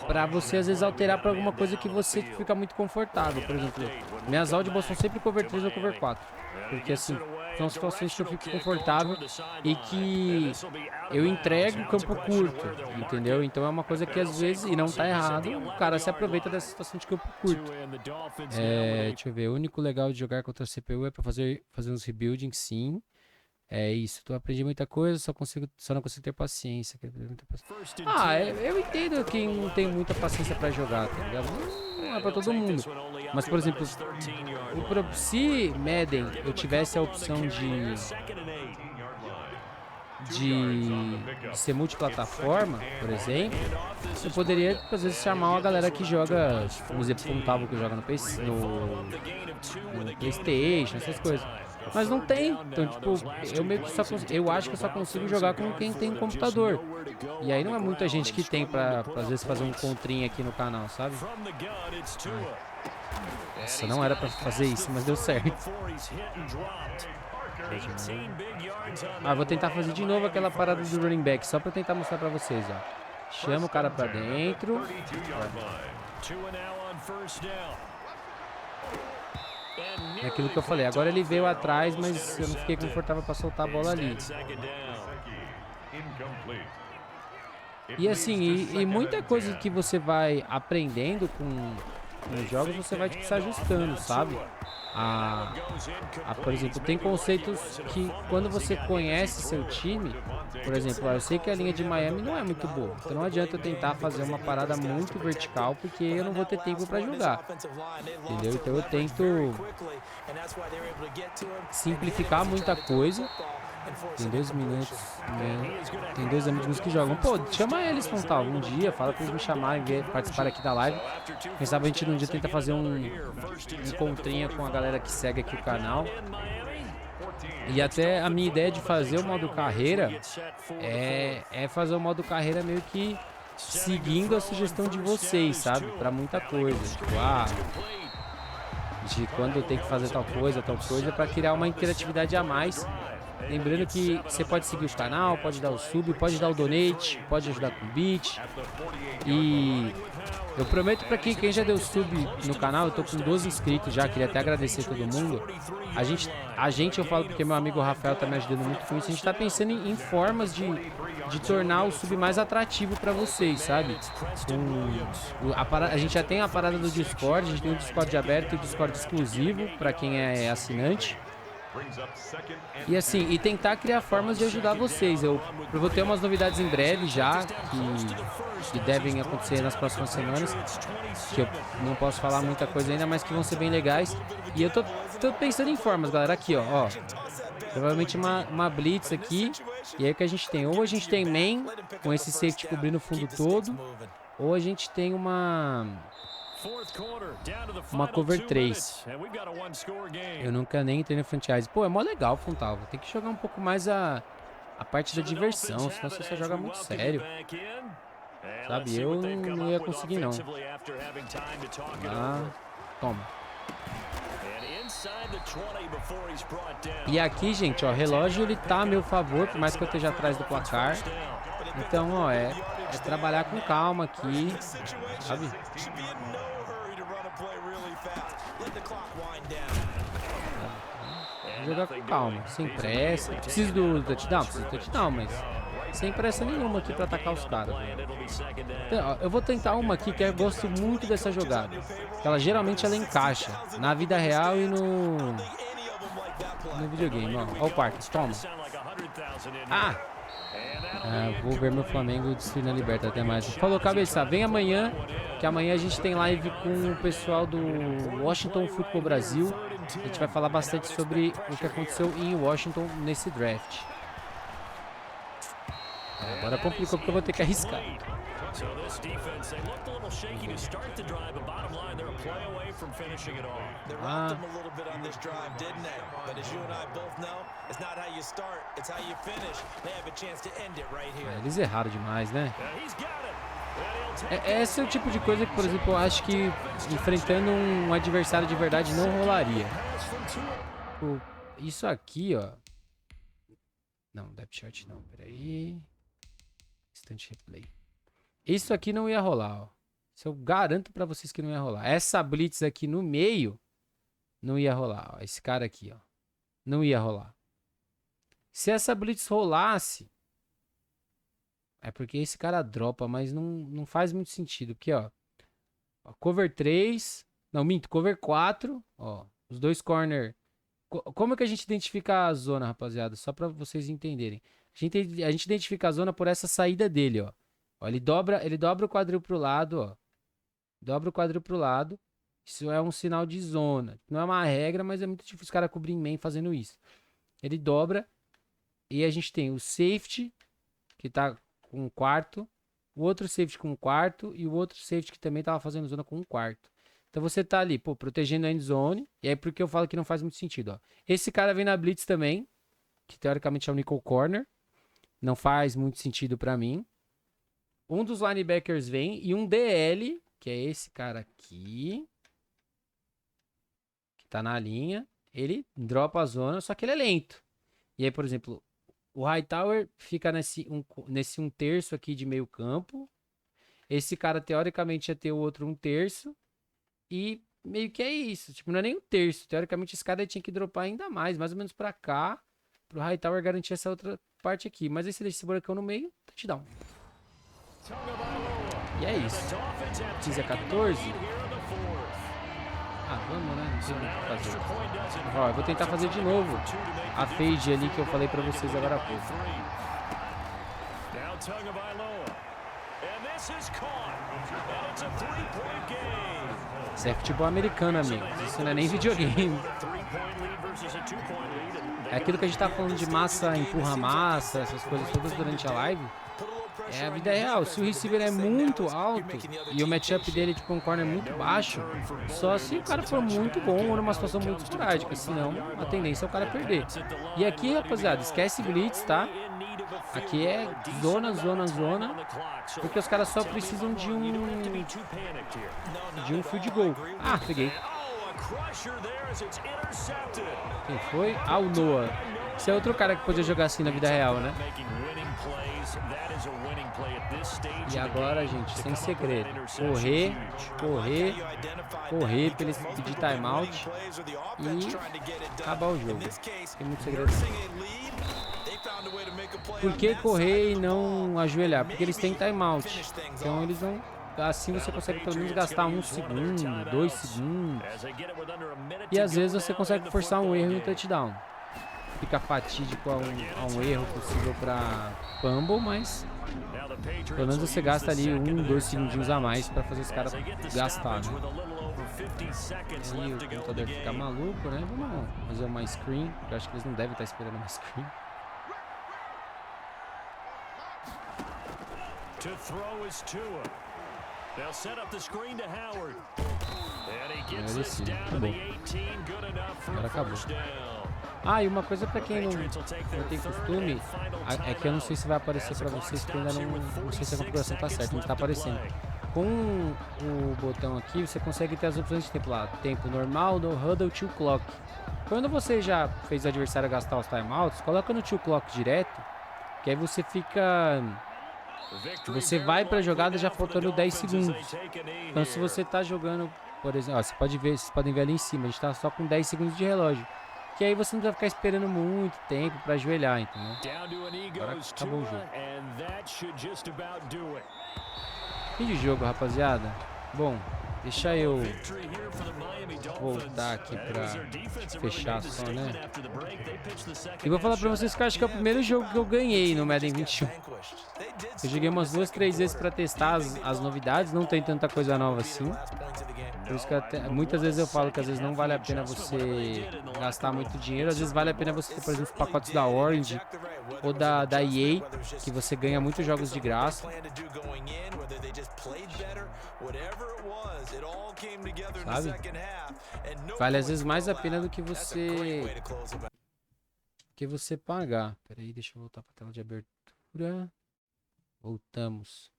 Pra você às vezes alterar pra alguma coisa que você fica muito confortável. Por exemplo, minhas audibles são sempre cover 3 ou cover 4. Porque assim, são situações que eu fico confortável e que eu entrego campo curto, entendeu? Então é uma coisa que às vezes, e não tá errado, o cara se aproveita dessa situação de campo curto. Deixa eu ver, o único legal de jogar contra a CPU é pra fazer uns rebuilding, sim. É isso, tu aprendi muita coisa, só não consigo ter paciência. Eu entendo quem não tem muita paciência pra jogar, tá ligado? Não é pra todo mundo. Mas, por exemplo, se Madden eu tivesse a opção de ser multiplataforma, por exemplo, eu poderia, às vezes, chamar uma galera que joga, vamos dizer, como tava que joga no PlayStation, essas coisas. Mas não tem, então tipo, eu meio que eu acho que eu só consigo jogar com quem tem computador. E aí não é muita gente que tem pra às vezes fazer um contrinho aqui no canal, sabe? Nossa, não era pra fazer isso, mas deu certo. Vou tentar fazer de novo aquela parada do running back, só pra tentar mostrar pra vocês, ó. Chama o cara pra dentro. É aquilo que eu falei, agora ele veio atrás, mas eu não fiquei confortável para soltar a bola ali. E assim, e muita coisa que você vai aprendendo com os jogos, você vai tipo, se ajustando, sabe? Por exemplo, tem conceitos que quando você conhece seu time, por exemplo, eu sei que a linha de Miami não é muito boa, então não adianta eu tentar fazer uma parada muito vertical, porque eu não vou ter tempo para jogar, entendeu? Então eu tento simplificar muita coisa. Tem 2 minutos, né? Tem 2 amigos que jogam. Pô, chama eles, Fontalvo, um dia, fala pra eles me chamarem, participar aqui da live. Quem sabe a gente um dia tenta fazer um encontrinho com a galera que segue aqui o canal. E até a minha ideia de fazer o modo carreira é fazer o modo carreira meio que seguindo a sugestão de vocês, sabe? Pra muita coisa. Tipo, de quando eu tenho que fazer tal coisa, pra criar uma interatividade a mais. Lembrando que você pode seguir o canal, pode dar o sub, pode dar o donate, pode ajudar com o beat. E eu prometo pra quem já deu sub no canal, eu tô com 12 inscritos já, queria até agradecer todo mundo. A gente, eu falo porque meu amigo Rafael tá me ajudando muito com isso, a gente tá pensando em formas de tornar o sub mais atrativo pra vocês, sabe? A gente já tem a parada do Discord, a gente tem o Discord aberto e o Discord exclusivo pra quem é assinante. E assim, e tentar criar formas de ajudar vocês. Eu vou ter umas novidades em breve já, que devem acontecer nas próximas semanas, que eu não posso falar muita coisa ainda, mas que vão ser bem legais. E eu tô pensando em formas, galera, aqui, ó. Provavelmente uma blitz aqui. E aí o que a gente tem? Ou a gente tem main, com esse safety cobrindo o fundo todo, ou a gente tem uma cover 3. Eu nunca nem entrei no franchise. Pô, é mó legal, Fontalvo. Tem que jogar um pouco mais a parte da diversão, senão você só joga muito sério. Sabe, eu não ia conseguir não. Toma. E aqui, gente, ó, o relógio ele tá a meu favor, por mais que eu esteja atrás do placar. Então, ó, é trabalhar com calma aqui, sabe? Vou jogar com calma, sem pressa. Preciso do touchdown? Preciso do touchdown, mas sem pressa nenhuma aqui pra atacar os caras. Então, ó, eu vou tentar uma aqui que eu gosto muito dessa jogada. Ela geralmente ela encaixa na vida real e no videogame, ó. Ó o Parques, toma. Vou ver meu Flamengo destruindo a Liberta até mais. Falou, cabeça, vem amanhã, que amanhã a gente tem live com o pessoal do Washington Football Brasil. A gente vai falar bastante sobre o que aconteceu em Washington nesse draft. Agora complicou porque eu vou ter que arriscar. Eles erraram demais, né? Esse é o tipo de coisa que, por exemplo, eu acho que enfrentando um adversário de verdade não rolaria. Isso aqui, ó. Não, depth chart não, peraí. Instant replay. Isso aqui não ia rolar, ó. Isso eu garanto pra vocês que não ia rolar. Essa blitz aqui no meio não ia rolar, ó. Esse cara aqui, ó. Não ia rolar. Se essa blitz rolasse, é porque esse cara dropa, mas não faz muito sentido. Porque, ó, cover 3. Não, minto, cover 4. Ó, os dois corner. Como é que a gente identifica a zona, rapaziada? Só pra vocês entenderem. A gente identifica a zona por essa saída dele, ó. Ó, ele dobra o quadril pro lado, ó. Dobra o quadril pro lado. Isso é um sinal de zona. Não é uma regra, mas é muito difícil os caras cobrir main fazendo isso. Ele dobra. E a gente tem o safety, que tá com um quarto. O outro safety com um quarto. E o outro safety que também tava fazendo zona com um quarto. Então você tá ali, pô, protegendo a endzone. E aí porque eu falo que não faz muito sentido, ó. Esse cara vem na blitz também. Que teoricamente é o nickel corner. Não faz muito sentido pra mim. Um dos linebackers vem. E um DL, que é esse cara aqui. Que tá na linha. Ele dropa a zona, só que ele é lento. E aí, por exemplo, o Hightower fica nesse um terço aqui de meio campo. Esse cara, teoricamente, ia ter o outro um terço. E meio que é isso. Tipo, não é nem um terço. Teoricamente, esse cara tinha que dropar ainda mais ou menos pra cá. Pro Hightower garantir essa outra parte aqui. Mas aí você deixa esse buracão no meio, touchdown. E é isso. 15 a 14. Vamos, né? Não sei muito o que fazer. Ó, eu vou tentar fazer de novo a fade ali que eu falei pra vocês agora há pouco. Isso é futebol americano, amigo. Isso não é nem videogame. É aquilo que a gente tá falando de massa, empurra massa, essas coisas todas durante a live. É a vida real. Se o receiver é muito alto e o matchup dele é tipo um corner muito baixo, só se o cara for muito bom ou numa situação muito esporádica, senão a tendência é o cara perder. E aqui, rapaziada, esquece blitz, tá? Aqui é zona, zona, zona, porque os caras só precisam de um field goal. Peguei. Quem foi? O Noah. Esse é outro cara que podia jogar assim na vida real, né? E agora, gente, sem segredo. Correr, correr, correr pra eles pedir timeout e acabar o jogo. Tem muito segredo. Por que correr e não ajoelhar? Porque eles têm timeout. Então eles vão... Assim você consegue pelo menos gastar 1 segundo, 2 segundos. E às vezes você consegue forçar um erro no touchdown. Fica fatídico a um erro possível para fumble, mas pelo menos você gasta ali 1, 2 segundinhos a mais para fazer os caras gastar, né? E o computador fica maluco, né? Vamos fazer uma screen. Eu acho que eles não devem estar esperando uma screen. To throw is Tua. They'll set up the screen to Howard. And he gets this down to the 18, good enough for a first down. E uma coisa pra quem não tem costume, é que eu não sei se vai aparecer pra vocês, porque ainda não sei se a configuração tá certa, não tá aparecendo. Com o botão aqui, você consegue ter as opções de tempo lá, tempo normal, no huddle, 2 clock. Quando você já fez o adversário gastar os timeouts, coloca no 2 clock direto, que aí você fica... Você vai pra jogada já faltando 10 segundos. Então se você tá jogando por exemplo, ó, vocês podem ver ali em cima, a gente tá só com 10 segundos de relógio. Que aí você não vai ficar esperando muito tempo pra ajoelhar, entendeu? Agora acabou o jogo. Fim de jogo, rapaziada. Bom, deixa eu voltar aqui pra fechar só, né? E vou falar pra vocês que eu acho que é o primeiro jogo que eu ganhei no Madden 21. Eu joguei umas 2, 3 vezes pra testar as novidades, não tem tanta coisa nova assim. Por isso que muitas vezes eu falo que às vezes não vale a pena você gastar muito dinheiro. Às vezes vale a pena você ter, por exemplo, os pacotes da Orange ou da EA, que você ganha muitos jogos de graça. Sabe? Vale às vezes mais a pena do que você pagar. Pera aí, deixa eu voltar para a tela de abertura. Voltamos.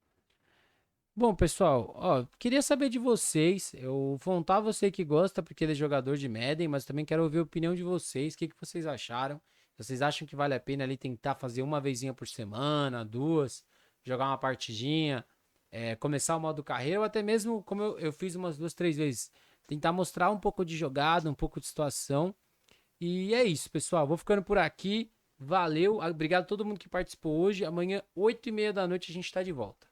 Bom, pessoal, ó, queria saber de vocês. Eu vou contar você que gosta porque ele é jogador de Madden, mas também quero ouvir a opinião de vocês. O que vocês acharam? Vocês acham que vale a pena ali tentar fazer uma vezinha por semana, 2, jogar uma partidinha, começar o modo carreira, ou até mesmo, como eu fiz umas 2, 3 vezes, tentar mostrar um pouco de jogada, um pouco de situação. E é isso, pessoal. Vou ficando por aqui. Valeu. Obrigado a todo mundo que participou hoje. Amanhã, 8h30 da noite, a gente tá de volta.